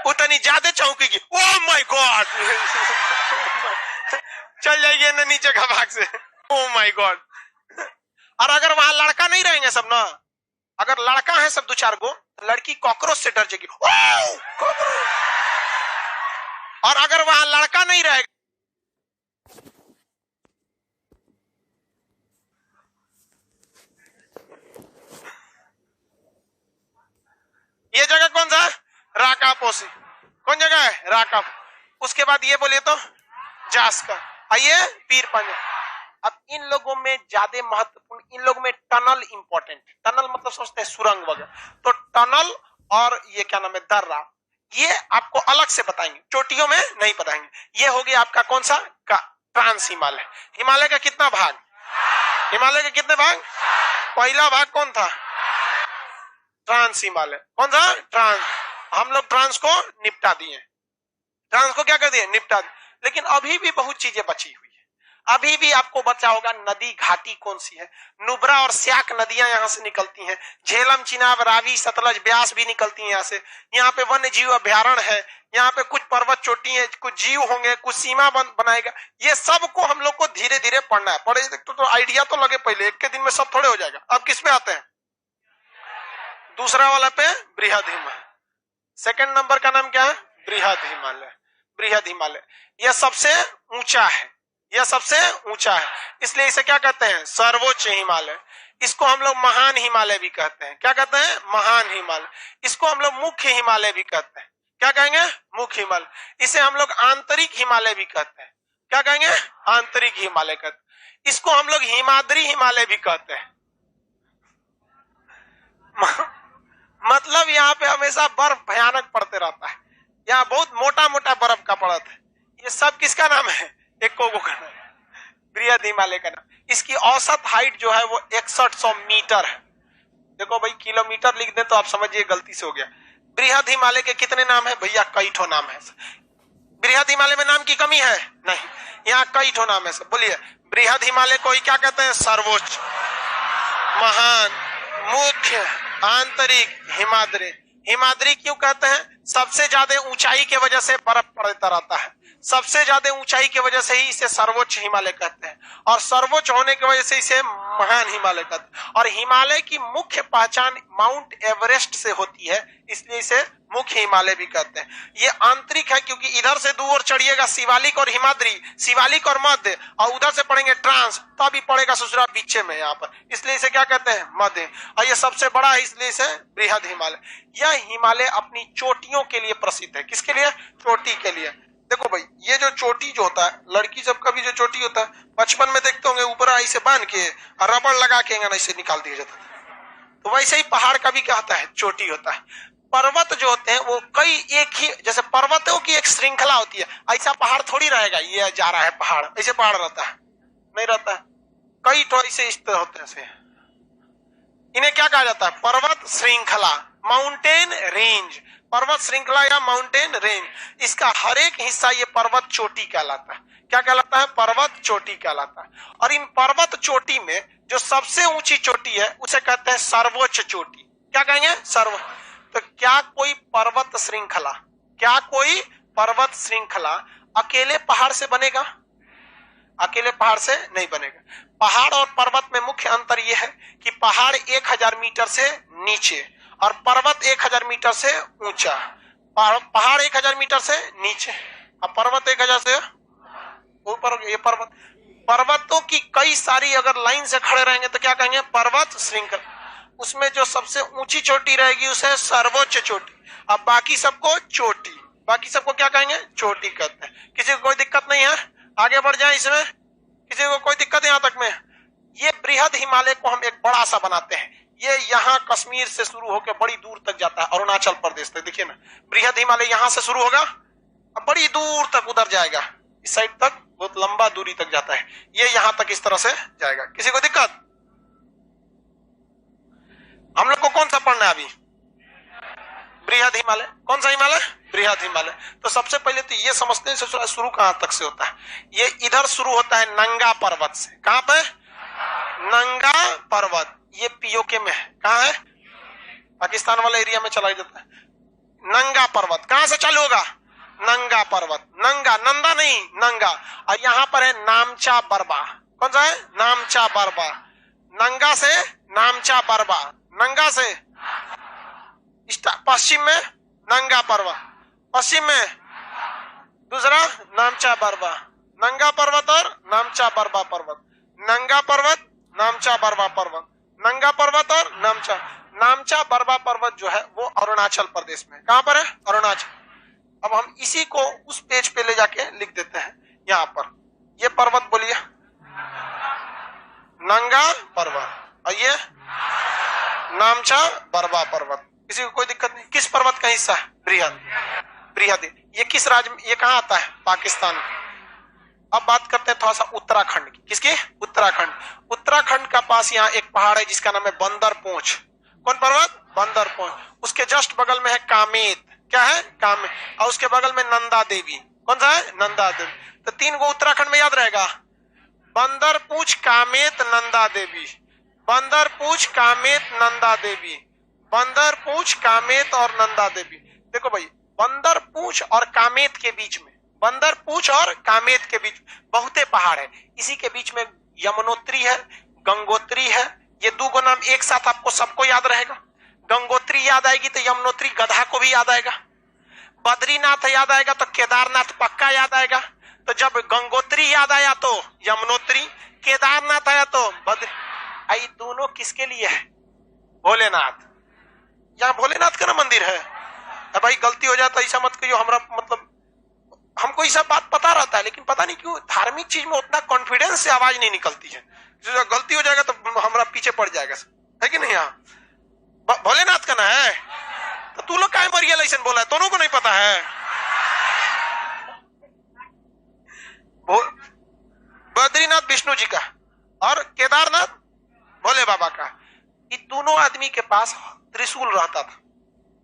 उतनी ज्यादा चौंकेगी, ओह माय गॉड। चल जाएगी ना नीचे का भाग से, ओह माय गॉड। और अगर वहां लड़का नहीं रहेंगे सब ना, अगर लड़का है सब 2-4 गो, लड़की कॉकरोच से डर जाएगी, और अगर वहां लड़का नहीं रहेगा, ये जगह कौन सा है? राकापोसी। कौन जगह है? राका। उसके बाद ये बोलिए तो जास्कर, आइए पीर पंजा। अब इन लोगों में ज्यादा महत्वपूर्ण, इन लोगों में टनल इंपॉर्टेंट। टनल मतलब समझते हैं सुरंग वगैरह, तो टनल और ये क्या नाम है, दर्रा, ये आपको अलग से बताएंगे, चोटियों में नहीं बताएंगे। ये हो गया आपका कौन सा, ट्रांस हिमालय। हिमालय का कितना भाग, हिमालय के कितने भाग? पहला भाग कौन था? ट्रांस हिमालय। कौन सा? ट्रांस। हम लोग ट्रांस को निपटा दिए, ट्रांस को क्या कर दिए, निपटा दिए। लेकिन अभी भी बहुत चीजें बची हुई है। अभी भी आपको बचा होगा नदी घाटी कौन सी है, नुब्रा और स्याक नदियां यहां से निकलती हैं, झेलम, चिनाब, रावी, सतलज, ब्यास भी निकलती हैं यहाँ से। यहाँ पे वन्य जीव अभ्यारण्य है, यहाँ पे कुछ पर्वत चोटी है, कुछ जीव होंगे, कुछ सीमा बनाएगा। ये सब को हम लोग को धीरे धीरे पढ़ना है। पढ़े तो आइडिया तो लगे, पहले एक के दिन में सब थोड़े हो जाएगा। अब किस पे आते हैं? दूसरा वाला पे, बृहद हिमालय। सेकंड नंबर का नाम क्या है? बृहद हिमालय। बृहद हिमालय यह सबसे ऊंचा है, यह सबसे ऊंचा है, इसलिए इसे क्या कहते हैं? सर्वोच्च हिमालय। इसको हम लोग महान हिमालय भी कहते हैं। क्या कहते हैं? महान हिमालय। इसको हम लोग मुख्य हिमालय भी कहते हैं। क्या कहेंगे? मुख्य हिमालय। इसे हम लोग आंतरिक हिमालय भी कहते हैं। क्या कहेंगे? आंतरिक हिमालय कहते हैं। इसको हम लोग हिमाद्री हिमालय भी कहते हैं। मतलब यहाँ पे हमेशा बर्फ भयानक पड़ते रहता है, यहाँ बहुत मोटा मोटा बर्फ का पड़त है। ये सब किसका नाम है? एको का नाम, बृहद हिमालय का नाम। इसकी औसत हाइट जो है वो 6100 मीटर है। देखो भाई, किलोमीटर लिख दे तो आप समझिए गलती से हो गया। बृहद हिमालय के कितने नाम है भैया? कई ठो नाम है। बृहद हिमालय में नाम की कमी है? नहीं, यहाँ कई ठो नाम है सब। बोलिए, बृहद हिमालय को ही क्या कहते हैं? सर्वोच्च, महान, मुख्य, आंतरिक, हिमाद्री। हिमाद्री क्यों कहते हैं? सबसे ज्यादा ऊंचाई के वजह से बर्फ पड़ता रहता है, सबसे ज्यादा ऊंचाई की वजह से ही इसे सर्वोच्च हिमालय कहते हैं, और सर्वोच्च होने की वजह से इसे महान हिमालय कहते हैं। और हिमालय की मुख्य पहचान माउंट एवरेस्ट से होती है, इसलिए इसे मुख्य हिमालय भी कहते हैं। ये आंतरिक है क्योंकि इधर से दूर चढ़िएगा शिवालिक और हिमाद्री, शिवालिक और मध्य, और उधर से पढ़ेंगे ट्रांस, तभी पड़ेगा ससुरा बीचे में यहाँ पर, इसलिए इसे क्या कहते हैं? मध्य। और ये सबसे बड़ा है, इसलिए इसे बृहद हिमालय। यह हिमालय अपनी चोटियों के लिए प्रसिद्ध है। किसके लिए? चोटी के लिए। देखो भाई, ये जो चोटी जो होता है, लड़की सबका भी जो चोटी होता है, बचपन में देखते होंगे ऊपर ऐसे बांध के और रबड़ लगा के ऐसे निकाल दिया जाता है, तो वैसे ही पहाड़ का भी क्या होता है? चोटी होता है। पर्वत जो होते हैं वो कई एक ही, जैसे पर्वतों की एक श्रृंखला होती है, ऐसा पहाड़ थोड़ी रहेगा ये जा रहा है पहाड़, ऐसे पहाड़ रहता है? नहीं रहता है, कई तो ऐसे इस तरह होते हैं। इन्हें क्या कहा जाता है? पर्वत श्रृंखला, माउंटेन रेंज। पर्वत श्रृंखला या माउंटेन रेंज, इसका हर एक हिस्सा ये पर्वत चोटी कहलाता है। क्या कहलाता है? पर्वत चोटी कहलाता है। और इन पर्वत चोटी में जो सबसे ऊंची चोटी है उसे कहते हैं सर्वोच्च चोटी। क्या कहेंगे? सर्व। तो क्या कोई पर्वत श्रृंखला, क्या कोई पर्वत श्रृंखला अकेले पहाड़ से बनेगा? अकेले पहाड़ से नहीं बनेगा। पहाड़ और पर्वत में मुख्य अंतर यह है कि पहाड़ 1000 मीटर से नीचे और पर्वत 1000 मीटर से ऊंचा। पहाड़ 1000 मीटर से नीचे और पर्वत 1000 से ऊपर। ये पर्वतों की कई सारी अगर लाइन से खड़े रहेंगे तो क्या कहेंगे? पर्वत श्रृंखला। उसमें जो सबसे ऊंची चोटी रहेगी उसे सर्वोच्च चोटी, अब बाकी सबको चोटी, बाकी सबको क्या कहेंगे? चोटी कहते हैं। किसी को कोई दिक्कत नहीं है? आगे बढ़ जाए इसमें, किसी को कोई दिक्कत यहाँ तक में? ये बृहद हिमालय को हम एक बड़ा सा बनाते हैं। ये यहाँ कश्मीर से शुरू होकर बड़ी दूर तक जाता है, अरुणाचल प्रदेश तक। देखिए ना, बृहद हिमालय यहाँ से शुरू होगा अब बड़ी दूर तक उधर जाएगा, इस साइड तक बहुत लंबा दूरी तक जाता है। ये यहाँ तक इस तरह से जाएगा। किसी को दिक्कत? हम लोग को कौन सा पढ़ना है अभी? बृहद हिमालय। कौन सा हिमालय? बृहद हिमालय। तो सबसे पहले तो ये समझते हैं शुरू कहां तक से होता है। ये इधर शुरू होता है नंगा पर्वत से। कहां पे? नंगा पर्वत। ये पीओके में है। कहां है? पाकिस्तान वाला एरिया में चला जाता है। नंगा पर्वत। कहां से चालू होगा? नंगा पर्वत। नंगा, नंदा नहीं, नंगा। और यहां पर है नामचा बरबा। कौन सा है? नामचा बरबा। नंगा से नामचा बरबा। नंगा से पश्चिम में नंगा पर्वत, पश्चिम में दूसरा नामचा बरबा। नंगा पर्वत और नामचा बरबा पर्वत। नंगा पर्वत, नामचा बरबा पर्वत। नंगा पर्वत और नामचा। नामचा बरबा पर्वत जो है वो अरुणाचल प्रदेश में। कहां पर है? अरुणाचल। अब हम इसी को उस पेज पे ले जाके लिख देते हैं। यहां पर ये पर्वत बोलिए, नंगा पर्वत, और ये नामचा बरबा पर्वत। किसी को कोई दिक्कत नहीं? किस पर्वत का हिस्सा है? बृहद। बृहद ये किस राज्य में? ये कहां आता है? पाकिस्तान में। अब बात करते हैं थोड़ा सा उत्तराखंड की। किसकी? उत्तराखंड। उत्तराखंड का पास यहाँ एक पहाड़ है जिसका नाम है बंदर पूंछ। कौन पर्वत? बंदर पूंछ। उसके जस्ट बगल में है कामेत। क्या है? कामेत। और उसके बगल में नंदा देवी। कौन सा है? नंदा देवी। तो 3 गो उत्तराखंड में याद रहेगा, बंदर पूंछ, कामेत, नंदा देवी। बंदर पूंछ, कामेत, नंदा देवी। बंदर पूंछ, कामेत और नंदा देवी। देखो भाई, बंदर पूंछ और कामेत के बीच में, बंदर पूंछ और कामेत के बीच बहुते पहाड़ है। इसी के बीच में यमुनोत्री है, गंगोत्री है। ये 2 गो नाम एक साथ आपको सबको याद रहेगा। गंगोत्री याद आएगी तो यमुनोत्री गधा को भी याद आएगा। बद्रीनाथ याद आएगा तो केदारनाथ पक्का याद आएगा। तो जब गंगोत्री याद आया तो यमुनोत्री, केदारनाथ आया तो बद्री। आई दोनों किसके लिए है? भोलेनाथ। यहाँ भोलेनाथ का ना मंदिर है। अब भाई गलती हो जाए तो ऐसा मत कहियो, हमरा मतलब हमको ये सब बात पता रहता है, लेकिन पता नहीं क्यों धार्मिक चीज में उतना कॉन्फिडेंस से आवाज नहीं निकलती है। जो गलती हो जाएगा तो हमरा पीछे पड़ जाएगा, है कि नहीं? यहाँ भोलेनाथ का ना है तो तू लोग काहे मरियल ऐसा बोला है? दोनों को नहीं पता है? बद्रीनाथ विष्णु जी का और केदारनाथ भोले बाबा का। ये दोनों आदमी के पास त्रिशूल रहता था।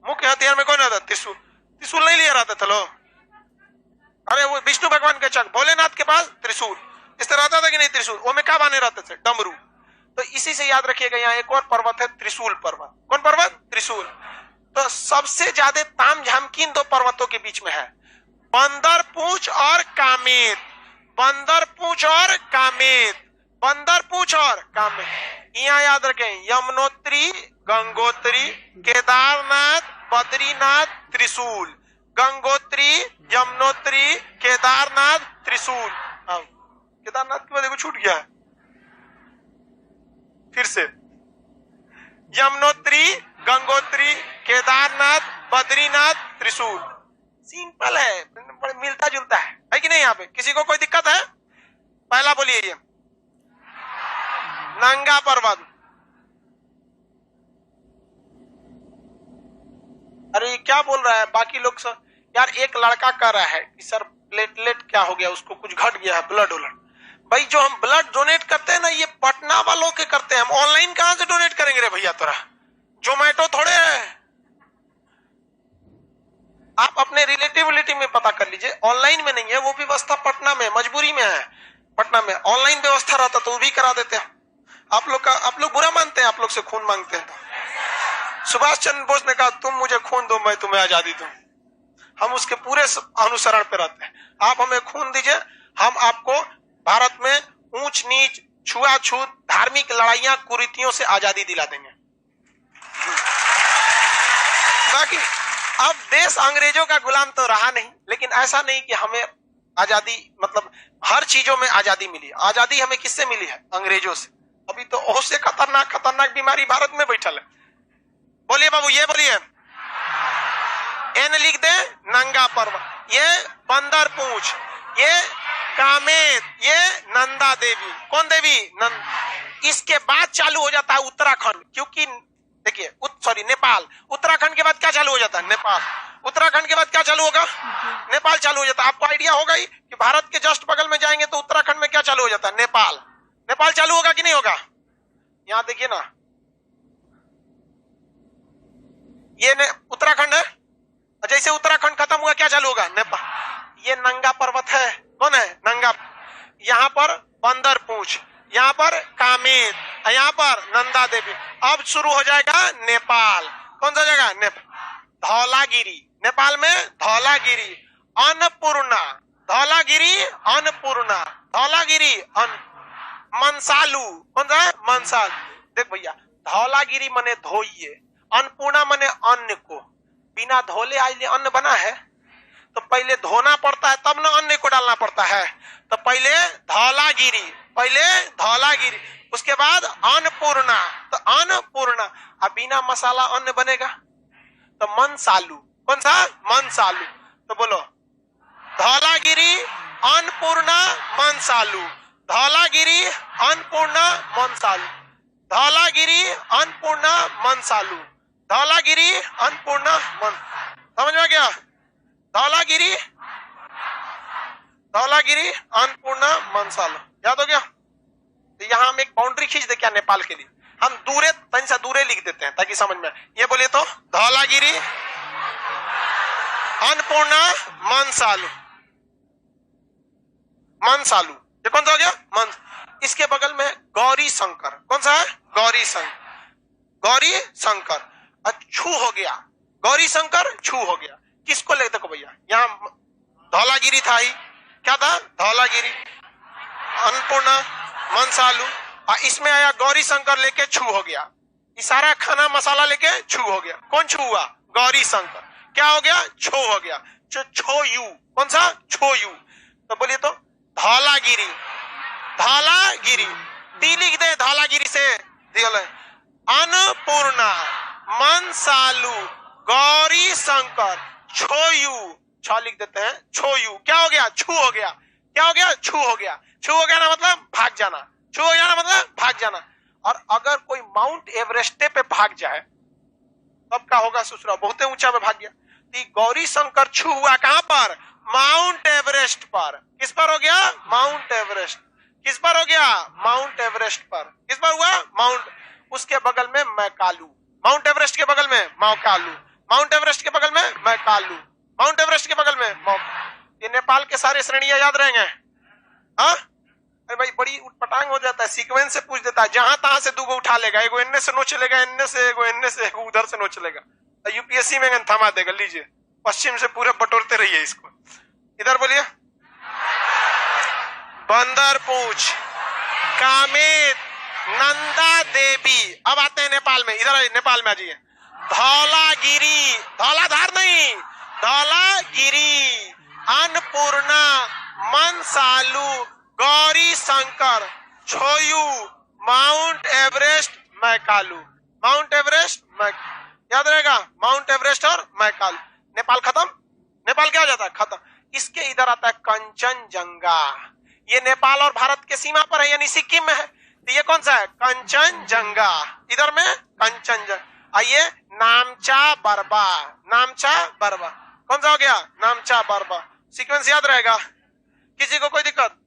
मुख्य हथियार में कौन रहता? त्रिशूल। त्रिशूल नहीं लिया रहता था लोग। अरे वो विष्णु भगवान के चक, भोलेनाथ के पास त्रिशूल। इस तरह रहता था कि नहीं? त्रिशूल। वो में क्या बाने रहते थे? डमरू। तो इसी से याद रखिएगा, यहाँ एक और पर्वत है त्रिशूल पर्वत। कौन पर्वत? त्रिशूल। तो सबसे ज्यादा तामझाम किन 2 पर्वतों के बीच में है? बंदर पूंछ और कामेत। बंदर पूंछ और कामेत। बंदर पूंछ और कामेत। यहाँ याद रखें, यमुनोत्री, गंगोत्री, केदारनाथ, बद्रीनाथ, त्रिशूल। गंगोत्री, यमुनोत्री, केदारनाथ, त्रिशूल। केदारनाथ के बाद देखो छूट गया है फिर से। यमुनोत्री, गंगोत्री, केदारनाथ, बद्रीनाथ, त्रिशूल। सिंपल है, बड़े मिलता जुलता है कि नहीं? यहाँ पे किसी को कोई दिक्कत है? पहला बोलिए, ये नंगा पर्वत। अरे ये क्या बोल रहा है? बाकी लोग सब यार, एक लड़का कह रहा है कि सर प्लेटलेट क्या हो गया, उसको कुछ घट गया है, ब्लड उलट। भाई जो हम ब्लड डोनेट करते हैं ना, ये पटना वालों के करते हैं। हम ऑनलाइन कहां से डोनेट करेंगे रे भैया? तोरा जोमेटो थोड़े है। आप अपने रिलेटिविलिटी में पता कर लीजिए, ऑनलाइन में नहीं है। वो व्यवस्था पटना में मजबूरी में है। पटना में ऑनलाइन व्यवस्था रहता तो वो भी करा देते हैं। आप लोग बुरा मानते हैं, आप लोग से खून मांगते हैं। तो सुभाष चंद्र बोस ने कहा, तुम मुझे खून दो, मैं तुम्हें आजादी दूं। हम उसके पूरे अनुसरण पे रहते हैं। आप हमें खून दीजिए, हम आपको भारत में ऊंच नीच, छुआछूत, धार्मिक लड़ाइयां, कुरीतियों से आजादी दिला देंगे। बाकी अब देश अंग्रेजों का गुलाम तो रहा नहीं, लेकिन ऐसा नहीं कि हमें आजादी मतलब हर चीजों में आजादी मिली। आजादी हमें किससे मिली है? अंग्रेजों से। अभी तो उससे खतरनाक बीमारी भारत में बैठल है। बोलिए बाबू, ये बोलिए। एन लिख दे, नंगा पर्वत, ये बंदर पूंछ, ये कामेत, ये नंदा देवी। कौन देवी? नंद। इसके बाद चालू हो जाता है उत्तराखंड, क्योंकि देखिए नेपाल। उत्तराखंड के बाद क्या चालू हो जाता है? नेपाल। उत्तराखंड के बाद क्या चालू होगा? नेपाल चालू हो जाता है। आपको आइडिया होगा ही कि भारत के जस्ट बगल में जाएंगे तो उत्तराखंड में क्या चालू हो जाता है? नेपाल। नेपाल चालू होगा कि नहीं होगा? यहां देखिए ना, ये उत्तराखंड है। जैसे उत्तराखंड खत्म हुआ क्या चालू होगा? नेपाल। ये नंगा पर्वत है। कौन है? नंगा। यहाँ पर बंदर पूंछ, यहाँ पर कामेत, यहाँ पर नंदा देवी। अब शुरू हो जाएगा नेपाल। कौन सा जगह? नेपाल। धौलागिरी। नेपाल में धौलागिरी, अन्नपूर्णा, धौलागिरी, अन्नपूर्णा, धौलागिरी, मंसालू, कौन सा है? मंसाल। देख भैया, धौलागिरी मने धोइए, अन्नपूर्णा मने अन्न को। बिना धोले आज अन्न बना है? तो पहले धोना पड़ता है तब ना अन्न को डालना पड़ता है। तो पहले धौलागिरी, पहले धौलागिरी, उसके बाद अन्नपूर्णा। तो अन्नपूर्णा, अब बिना मसाला अन्न बनेगा तो मंसालू। कौन सा? मंसालू। तो बोलो, धौलागिरी, अन्नपूर्णा, मंसालू, धौलागिरी, अन्नपूर्णा, मंसालू, धौलागिरी, अन्नपूर्णा, मंसालू, धौलागिरी, अन्नपूर्णा, समझ में गया? धौलागिरी, धौलागिरी, अन्नपूर्णा, मंसालू, याद हो गया? तो यहां हम एक बाउंड्री खींच दे क्या नेपाल के लिए? हम दूरे, तन से दूरे लिख देते हैं ताकि समझ में। ये बोलिए तो, धौलागिरी, अन्नपूर्णा, मंसालू, मंसालू, ये कौन सा हो गया? मंस। इसके बगल में गौरी शंकर, कौन सा है? गौरी शंकर, गौरी शंकर, छू हो गया, गौरी शंकर छू हो गया। किसको ले? देखो भैया, यहाँ धौलागिरी था ही, क्या था? धौलागिरी, अन्नपूर्णा, मंसालू, और इसमें आया गौरी शंकर लेके छू हो गया। सारा खाना मसाला लेके छू हो गया। कौन छू हुआ? गौरी शंकर। क्या हो गया? छो हो गया। छो यू, कौन सा? छो यू। तो बोलिए तो, धौलागिरी, धौलागिरी, टी लिख दे धौलागिरी से, अन्नपूर्णा, मंसालू, गौरी शंकर, छोयू, छ लिख देते हैं, छोयू। क्या हो गया? छू हो गया। क्या हो गया? छू हो गया। छू हो गया ना मतलब भाग जाना, छू हो जाना मतलब भाग जाना। और अगर कोई माउंट एवरेस्ट पे भाग जाए तब क्या होगा? ससुरा बहुत ऊंचा पे भाग गया। गौरी शंकर छू हुआ कहां पर? माउंट एवरेस्ट पर। किस पर हो गया? Mount Everest. किस पर हो गया? माउंट एवरेस्ट पर। किस पर हुआ? माउंट। उसके बगल में मैकालू, माउंट एवरेस्ट के बगल में मौकालू, माउंट एवरेस्ट के बगल में मैकालू, माउंट एवरेस्ट के बगल में ये नेपाल के सारे श्रेणियां याद रहेंगे। हाँ? अरे भाई बड़ी उटपटांग हो जाता है, सीक्वेंस से पूछ देता है, जहां तहां से दूगो उठा लेगा, एगो इनने से नोच लेगा, इनने से एगो, इनने से एगो, उधर से नोच लेगा। यूपीएससी में थमा देगा। लीजिए, पश्चिम से पूरे बटोरते रहिए इसको। इधर बोलिए, बंदर पूछ, कामेत, नंदा देवी। अब आते हैं नेपाल में। इधर नेपाल में आ जाइए। धौलागिरी, धौलाधार नहीं, Dhaulagiri, Annapurna, Manaslu, Gauri Shankar, Cho Oyu, mount Everest, Makalu. Mount Everest, याद रहेगा, माउंट एवरेस्ट और मैकालू। नेपाल खत्म। नेपाल क्या हो जाता है? खत्म। इसके इधर आता है कंचनजंगा। ये नेपाल और भारत के सीमा पर है, यानी सिक्किम में है। तो ये कौन सा है? कंचनजंगा। इधर में कंचनजंगा। आइए, नामचा बरबा, नामचा बरबा, कौन सा हो गया? नामचा बरबा। सीक्वेंस याद रहेगा? किसी को कोई दिक्कत?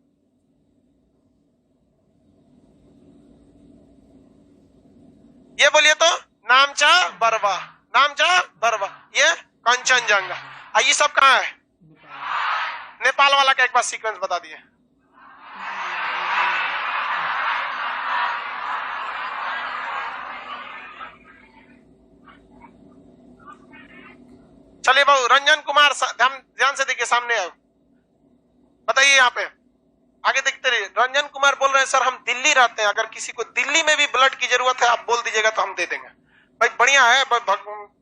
ये बोलिए तो, नामचा बरबा, नामचा बरबा, ये कंचनजंगा। ये सब कहाँ है? नेपाल वाला का एक बार सीक्वेंस बता दिए। चलिए बाबू, रंजन कुमार ध्यान से देखिए, सामने आओ, बताइए। यहाँ पे आगे देखते रहिए। रंजन कुमार बोल रहे हैं, सर हम दिल्ली रहते हैं, अगर किसी को दिल्ली में भी ब्लड की जरूरत है आप बोल दीजिएगा तो हम दे देंगे। भाई बढ़िया है,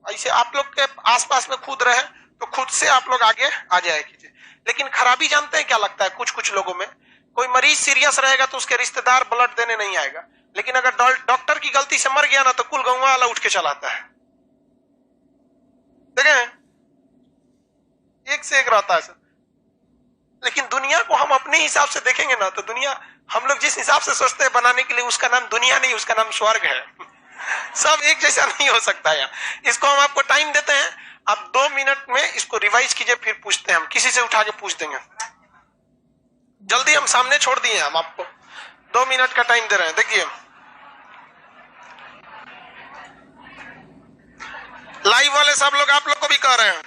ऐसे आप लोग के आसपास में खुद रहे तो खुद से आप लोग आगे आ जाए कीजिए। लेकिन खराबी जानते हैं क्या लगता है? कुछ कुछ लोगों में कोई मरीज सीरियस रहेगा तो उसके रिश्तेदार ब्लड देने नहीं आएगा, लेकिन अगर डॉक्टर की गलती से मर गया ना तो कुल गांव वाला उठ के चलाता है। देखें, एक से एक रहता है सर। लेकिन दुनिया को हम अपने हिसाब से देखेंगे ना तो दुनिया हम लोग जिस हिसाब से सोचते हैं बनाने के लिए, उसका नाम दुनिया नहीं, उसका नाम स्वर्ग है। सब एक जैसा नहीं हो सकता है। इसको हम आपको टाइम देते हैं, आप 2 मिनट में इसको रिवाइज कीजिए, फिर पूछते हैं हम, किसी से उठा के पूछ देंगे। जल्दी, हम सामने छोड़ दिए, हम आपको 2 मिनट का टाइम दे रहे हैं। देखिए, लाइव वाले सब लोग आप लोग को भी कह रहे हैं।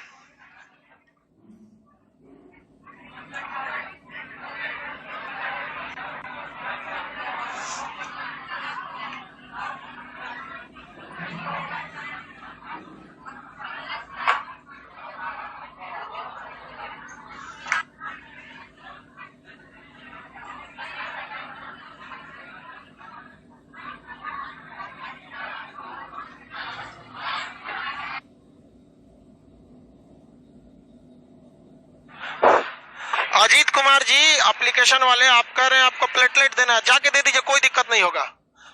अजीत कुमार जी एप्लीकेशन वाले, आप कह रहे हैं आपको प्लेटलेट देना है, जाके दे दीजिए, कोई दिक्कत नहीं होगा।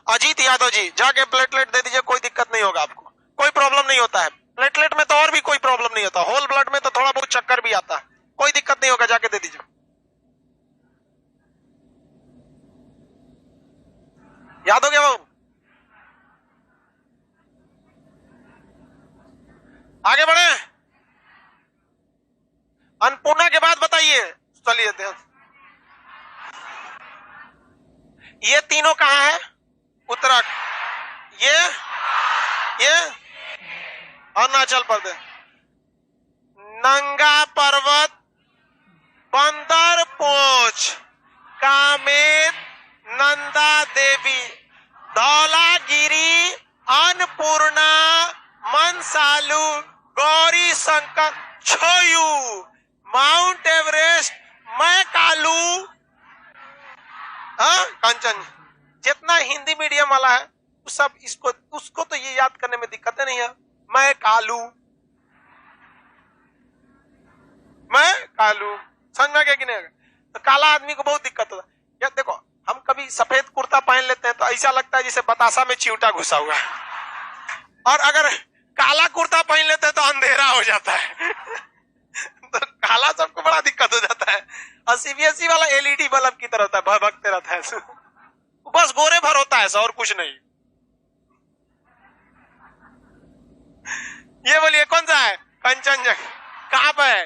अजीत यादव जी जाके प्लेटलेट दे दीजिए, कोई दिक्कत नहीं होगा, आपको कोई प्रॉब्लम नहीं होता है। प्लेटलेट में तो और भी कोई प्रॉब्लम नहीं होता, होल ब्लड में तो थोड़ा बहुत चक्कर भी आता है, कोई दिक्कत नहीं होगा, जाके दे दीजिए। याद हो गया बाबू? आगे बढ़े। अन्नपूर्णा के बाद बताइए, चलिए ये तीनों कहां है? उत्तराखंड, ये अरुणाचल प्रदेश। नंगा पर्वत, बंदर पोंछ, कामेत, नंदा देवी, धौलागिरी, अन्नपूर्णा, मनसालू, गौरी शंकर, छोयू, माउंट एवरेस्ट, मैकालू, कंचन। जितना हिंदी मीडियम वाला है सब उसको तो ये याद करने में दिक्कत नहीं है। मैकालू, समझ में गया कि नहीं? तो काला आदमी को बहुत दिक्कत होता है। यार देखो, हम कभी सफेद कुर्ता पहन लेते हैं तो ऐसा लगता है जैसे बतासा में चिवटा घुसा हुआ है, और अगर काला कुर्ता पहन लेते हैं तो अंधेरा हो जाता है। तो काला सबको बड़ा दिक्कत हो जाता है, और सीबीएसई वाला एलईडी बल्ब की तरह होता है, भगते रहता है, बस गोरे भर होता है, और कुछ नहीं। ये बोलिए कौन सा है? कंचनजंगा। कहां पे है?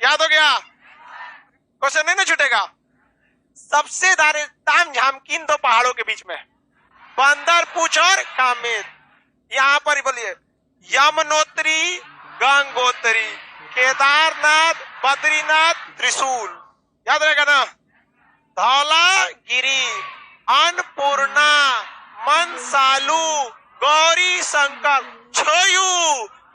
याद हो गया? क्वेश्चन नहीं ना छूटेगा। सबसे ताम झाम किन दो पहाड़ों के बीच में? बंदर पूछ और कामेत। यहां पर बोलिए यमुनोत्री, गंगोत्री, केदारनाथ, बद्रीनाथ, त्रिशूल। याद रहेगा ना? Dhaulagiri, Annapurna, Manaslu, Gauri Shankar, Cho Oyu,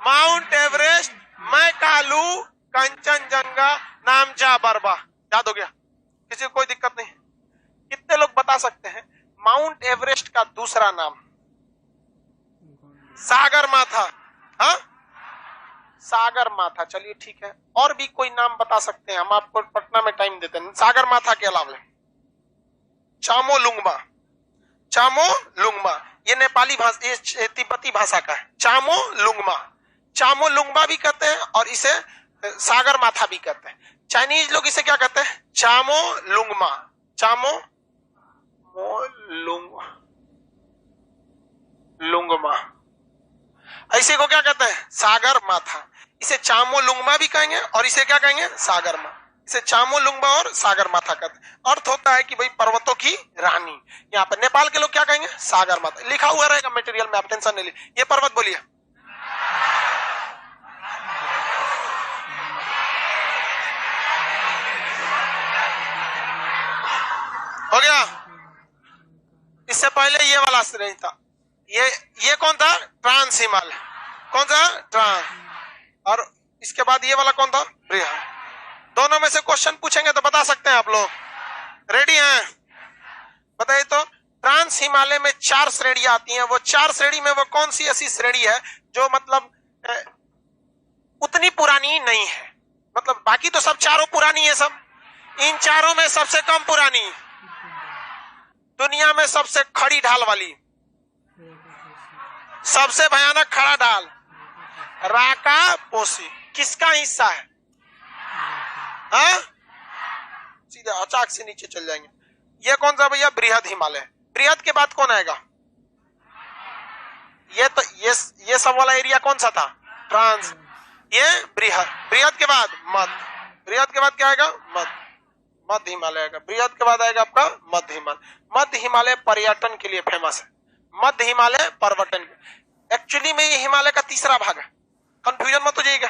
mount Everest, Makalu, Kanchenjunga, Namcha Barwa. याद हो गया? किसी को कोई दिक्कत नहीं? कितने लोग बता सकते हैं माउंट एवरेस्ट का दूसरा नाम? सागर माथा। हाँ, सागर माथा। चलिए ठीक है, और भी कोई नाम बता सकते हैं? हम आपको पटना में टाइम देते हैं। सागर माथा के अलावा चामोलुंगमा, चामोलुंगमा ये नेपाली भाषा, ये तिब्बती भाषा का है। चामोलुंगमा, चामोलुंगमा भी कहते हैं और इसे सागर माथा भी कहते हैं। चाइनीज लोग इसे क्या कहते हैं? चामोलुंगमा, लुंगमा। ऐसे को क्या कहते हैं? सागर माथा। इसे चामोलुंगमा भी कहेंगे और इसे क्या कहेंगे? सागर माथा। इसे चामोलुंगमा और सागर माथा कहते हैं। अर्थ होता है कि भाई पर्वतों की रानी। यहाँ पर नेपाल के लोग क्या कहेंगे? सागर माथा। लिखा हुआ रहेगा मटेरियल में, आप टेंशन नहीं लीजिए। ये पर्वत बोलिए। हो गया? इससे पहले ये वाला श्रेणी था। ये कौन था? ट्रांस हिमालय। कौन सा? ट्रांस। और इसके बाद ये वाला कौन था? बृहद। दोनों में से क्वेश्चन पूछेंगे तो बता सकते हैं आप लोग? रेडी हैं? बताइए तो। ट्रांस हिमालय में 4 श्रेणियां आती हैं। वो 4 श्रेणी में वो कौन सी ऐसी श्रेणी है जो मतलब उतनी पुरानी नहीं है? मतलब बाकी तो सब चारों पुरानी है सब, इन चारों में सबसे कम पुरानी, दुनिया में सबसे खड़ी ढाल वाली, सबसे भयानक खड़ा ढाल राका पोसी किसका हिस्सा है? हाँ? सीधे अचाक से नीचे चल जाएंगे। ये कौन सा भैया? बृहद हिमालय। बृहद के बाद कौन आएगा? ये तो ये सब वाला एरिया कौन सा था? ट्रांस। ये बृहद। बृहद के बाद मध्य। बृहद के बाद क्या आएगा? मध्य हिमालय आएगा। बृहद के बाद आएगा आपका मध्य हिमालय। मध्य हिमालय पर्यटन के लिए फेमस है। मध्य हिमालय पर्यटन। एक्चुअली में ये हिमालय का तीसरा भाग है, कंफ्यूजन मत हो जाइएगा।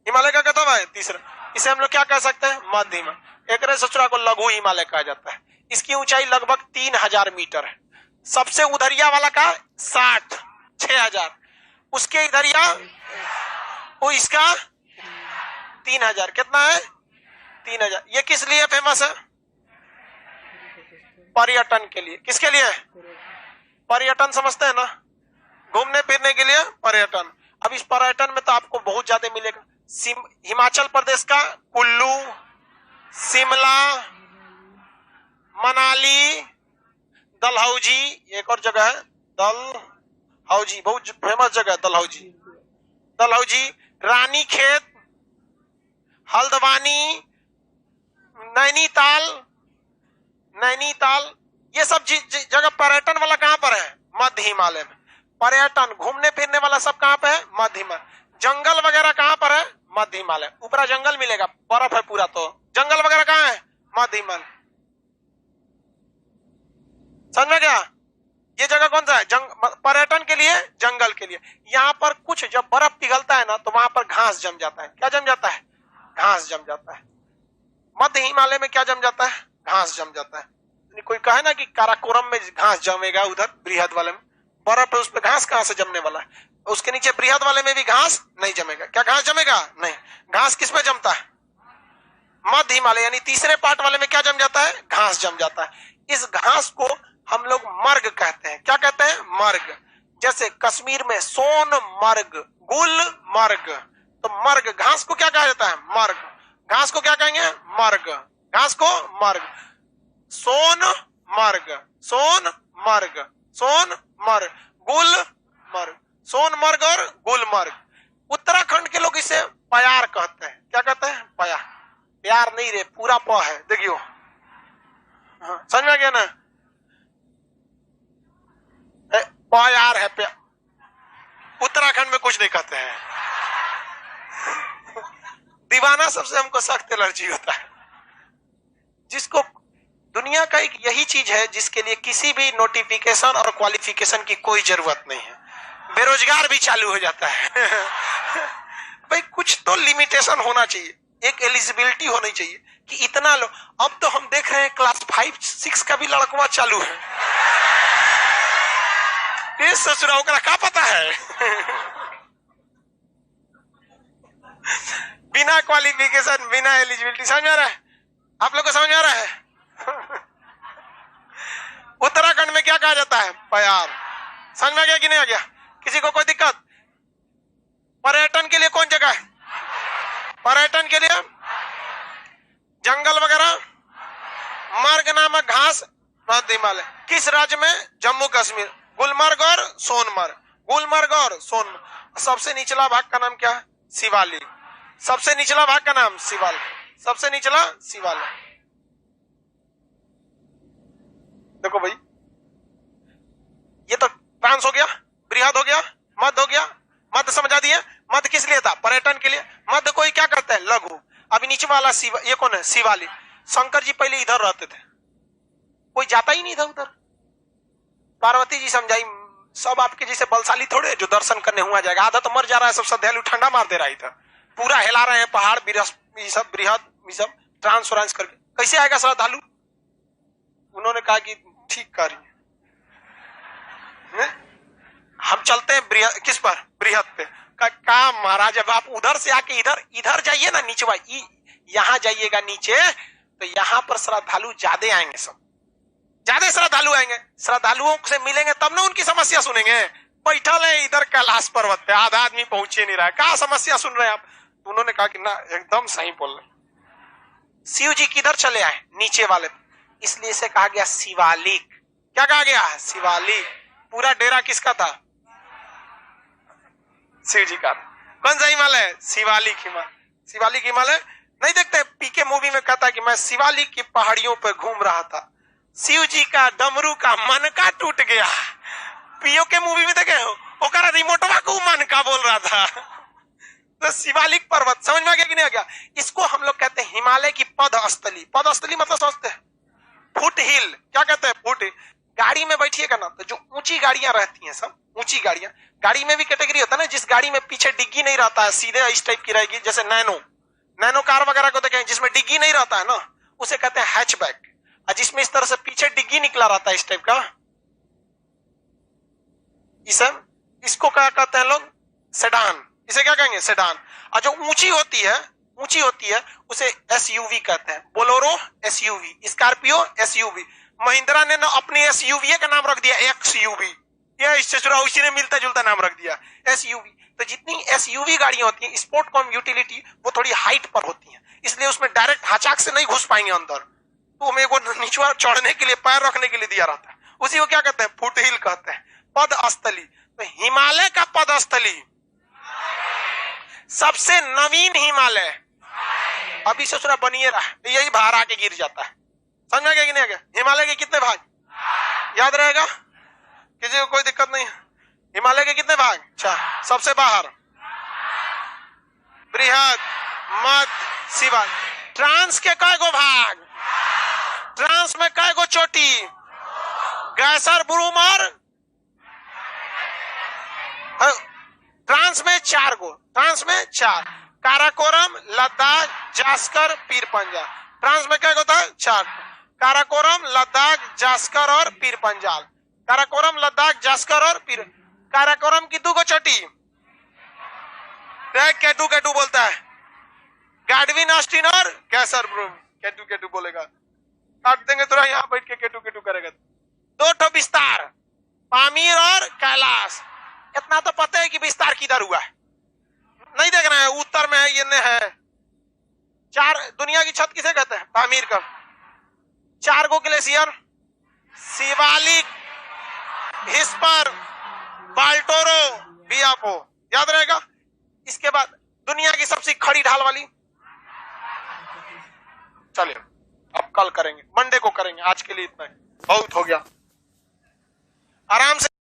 हिमालय का कहता है तीसरा। इसे हम लोग क्या कह सकते हैं? मध्य हिमालय। एक सचुरा को लघु हिमालय कहा जाता है। इसकी ऊंचाई लगभग 3000 मीटर है। सबसे उधरिया वाला का 60,000। उसके इधरिया वो इसका 3000। कितना है? 3000। ये किस लिए फेमस है? पर्यटन के लिए। किसके लिए? पर्यटन समझते हैं ना, घूमने फिरने के लिए पर्यटन। अब इस पर्यटन में तो आपको बहुत ज्यादा मिलेगा। हिमाचल प्रदेश का कुल्लू, शिमला, मनाली, डलहौजी, एक और जगह है डलहौजी, बहुत फेमस जगह है डलहौजी, डलहौजी, रानीखेत, हल्द्वानी, नैनीताल, नैनीताल, ये सब जगह पर्यटन वाला कहां पर है? मध्य हिमालय में। पर्यटन घूमने फिरने वाला सब कहां पे है? मध्य हिमालय। जंगल वगैरह कहां पर है? मध्य हिमालय। ऊपरा जंगल मिलेगा, बर्फ है पूरा, तो जंगल वगैरह कहां है? मध्य हिमालय। समझ में गया? ये जगह कौन सा है? पर्यटन के लिए, जंगल के लिए। यहाँ पर कुछ जब बर्फ पिघलता है ना तो वहां पर घास जम जाता है। क्या जम जाता है? घास जम जाता है। मध्य हिमालय में क्या जम जाता है? घास जम जाता है। कोई कहे ना कि काराकोरम में घास जमेगा, उधर बृहद वाले में बर्फ है, उस पर घास कहां से जमने वाला है? उसके नीचे बृहद वाले में भी घास नहीं जमेगा। क्या घास जमेगा? नहीं। घास किस पे जमता है? मध्य हिमालय, यानी तीसरे पार्ट वाले में क्या जम जाता है? घास जम जाता है। इस घास को हम लोग मर्ग कहते हैं। क्या कहते हैं? मर्ग। जैसे कश्मीर में सोनमर्ग, गुलमर्ग, तो मर्ग घास को क्या कहा जाता है? मर्ग। घास को क्या कहेंगे? मर्ग। घास को मर्ग। सोनमर्ग, सोनमर्ग, सोनमर्ग, गुलमर्ग, सोनमर्ग और गुलमर्ग। उत्तराखंड के लोग इसे प्यार कहते हैं। क्या कहते हैं? प्यार। प्यार नहीं रे, पूरा प है, देखियो। हाँ, समझ में गया ना? प्यार है, प्यार। उत्तराखंड में कुछ नहीं कहते हैं। दीवाना सबसे हमको सख्त एलर्जी होता है। जिसको दुनिया का एक यही चीज है जिसके लिए किसी भी नोटिफिकेशन और क्वालिफिकेशन की कोई जरूरत नहीं है। बेरोजगार भी चालू हो जाता है। भाई कुछ तो लिमिटेशन होना चाहिए, एक एलिजिबिलिटी होनी चाहिए कि इतना लो। अब तो हम देख रहे हैं क्लास 5-6 का भी लड़कवा चालू है। इस ससुरा ओकरा का पता है? बिना क्वालिफिकेशन, बिना एलिजिबिलिटी। समझ आ रहा है? आप लोग को समझ आ रहा है? उत्तराखंड में क्या कहा जाता है? प्यार। समझ में आ गया कि नहीं आ गया? किसी को कोई दिक्कत? पर्यटन के लिए कौन जगह है? पर्यटन के लिए जंगल वगैरह, मर्ग नामक घास, मध्य हिमालय। किस राज्य में? जम्मू कश्मीर। गुलमर्ग और सोनमर्ग, गुलमर्ग और सोनमर्ग। सबसे निचला भाग का नाम क्या है? शिवालिक। सबसे निचला भाग का नाम शिवालिक। सबसे निचला शिवालिक। देखो भाई, ये तो ट्रांस हो गया, बृहद हो गया, मध्य हो गया। मध्य समझा दिए? मध्य किस लिए था? पर्यटन के लिए। मध्य कोई क्या करते हैं? लघु। अभी नीचे वाला शिव, ये कौन है? शिवालिक। शंकर जी पहले इधर रहते थे, कोई जाता ही नहीं था उधर। पार्वती जी समझाई, सब आपके जैसे बलशाली थोड़े जो दर्शन करने हुआ जाएगा। आधा तो मर जा रहा है, सब श्रद्धालु ठंडा मार दे रहा है, इधर पूरा हिला रहे हैं पहाड़, सब बृहद, सब ट्रांस व्रांस करके। कैसे आएगा श्रद्धालु? उन्होंने कहा कि ठीक कर रही है, हम चलते हैं बृहद। किस पर? बृहद पे। कहा महाराज अब आप उधर से आके इधर जाइए ना, नीचे यहाँ जाइएगा नीचे, तो यहाँ पर श्रद्धालु ज्यादा आएंगे, सब ज्यादा श्रद्धालु आएंगे। श्रद्धालुओं से मिलेंगे तब ना उनकी समस्या सुनेंगे। बैठल है इधर कैलाश पर्वत पे, आधा आदमी पहुंचे नहीं रहा है, क्या समस्या सुन रहे हैं आप? उन्होंने कहा कि ना, एकदम सही बोल रहे। शिव जी किधर चले आए? नीचे वाले, इसलिए इसे कहा गया शिवालिक। क्या कहा गया? शिवालिक। पूरा डेरा किसका था? शिव जी का। कौन सा हिमालय? शिवालिक हिमालय। शिवालिक हिमालय नहीं देखते? पीके मूवी में कहता है कि मैं शिवालिक की पहाड़ियों पर घूम रहा था, शिव जी का डमरू का मन का टूट गया। पीओ के मूवी में देखे हो, ओकरा रिमोटवा को मन का बोल रहा था। तो शिवालिक पर्वत समझ में आ गया कि नहीं आ गया? इसको हम लोग कहते हैं हिमालय की पदस्थली। पदस्थली मतलब समझते हैं? फुट हिल। क्या कहते हैं? फुट। गाड़ी में बैठिएगा ना तो जो ऊंची गाड़ियां रहती हैं, सब ऊंची गाड़ियां, गाड़ी में भी कैटेगरी होता है ना, जिस गाड़ी में पीछे डिग्गी नहीं रहता है, सीधे इस टाइप की रहेगी, जैसे नैनो कार वगैरह को देखें जिसमें डिग्गी नहीं रहता है ना, उसे कहते हैं हैचबैक। और जिसमें इस तरह से पीछे डिग्गी निकला रहता है इस टाइप का, इसको क्या कहते हैं लोग? सेडान। इसे क्या कहेंगे? सेडान। और जो ऊंची होती है उसे एसयूवी कहते हैं। Bolero SUV, Scorpio SUV. Mahindra ने ना अपने एसयूवी का नाम रख दिया एक्सयूवी। ये इससे उसी ने मिलता जुलता नाम रख दिया एसयूवी। तो जितनी एसयूवी गाड़ियां होती हैं, स्पोर्ट कम यूटिलिटी, वो थोड़ी हाइट पर होती हैं, इसलिए उसमें डायरेक्ट हाचाक से नहीं घुस पाएंगे अंदर, तो हमें वो नीचवा चढ़ने के लिए, पैर रखने के लिए दिया रहता है। उसी को क्या कहते हैं? फुट हिल कहते हैं, पद स्थली। तो हिमालय का पद स्थली सबसे नवीन हिमालय अभी से थोड़ा बनिए रहा है, यही बाहर आके गिर जाता है। समझ में गया कि नहीं गया? हिमालय के कितने भाग याद रहेगा? किसी को कोई दिक्कत नहीं? हिमालय के कितने भाग? अच्छा, सबसे बाहर बृहद, मध्य, शिवा। ट्रांस के कई गो भाग? ट्रांस में कई गो चोटी? गैसर, ब्रूम और ट्रांस में 4 गो। ट्रांस में 4, काराकोरम, लद्दाख, जास्कर, पीर पंजाल। ट्रांस में क्या होता है? 4, काराकोरम, लद्दाख, जास्कर और पीर पंजाल। काराकोरम, लद्दाख, जास्कर और पीर। काराकोरम की 2 गो चोटी, केटू केटू बोलता है, गाडविन ऑस्टिन और गैसर ब्रूम। केटू केटू बोलेगा, काट देंगे तुरा, यहाँ बैठ के केटू केटू करेगा। 2 ठो विस्तार, पामीर और कैलाश। इतना तो पता है कि विस्तार किधर हुआ है, नहीं देख रहे हैं? उत्तर में है, ये है। 4 दुनिया की छत किसे कहते हैं? पामीर का। 4 गो ग्लेशियर, शिवालिक, हिस्पर, बाल्टोरो, बियापो। याद रहेगा? इसके बाद दुनिया की सबसे खड़ी ढाल वाली, चलिए अब कल करेंगे, मंडे को करेंगे। आज के लिए इतना ही बहुत हो गया, आराम से।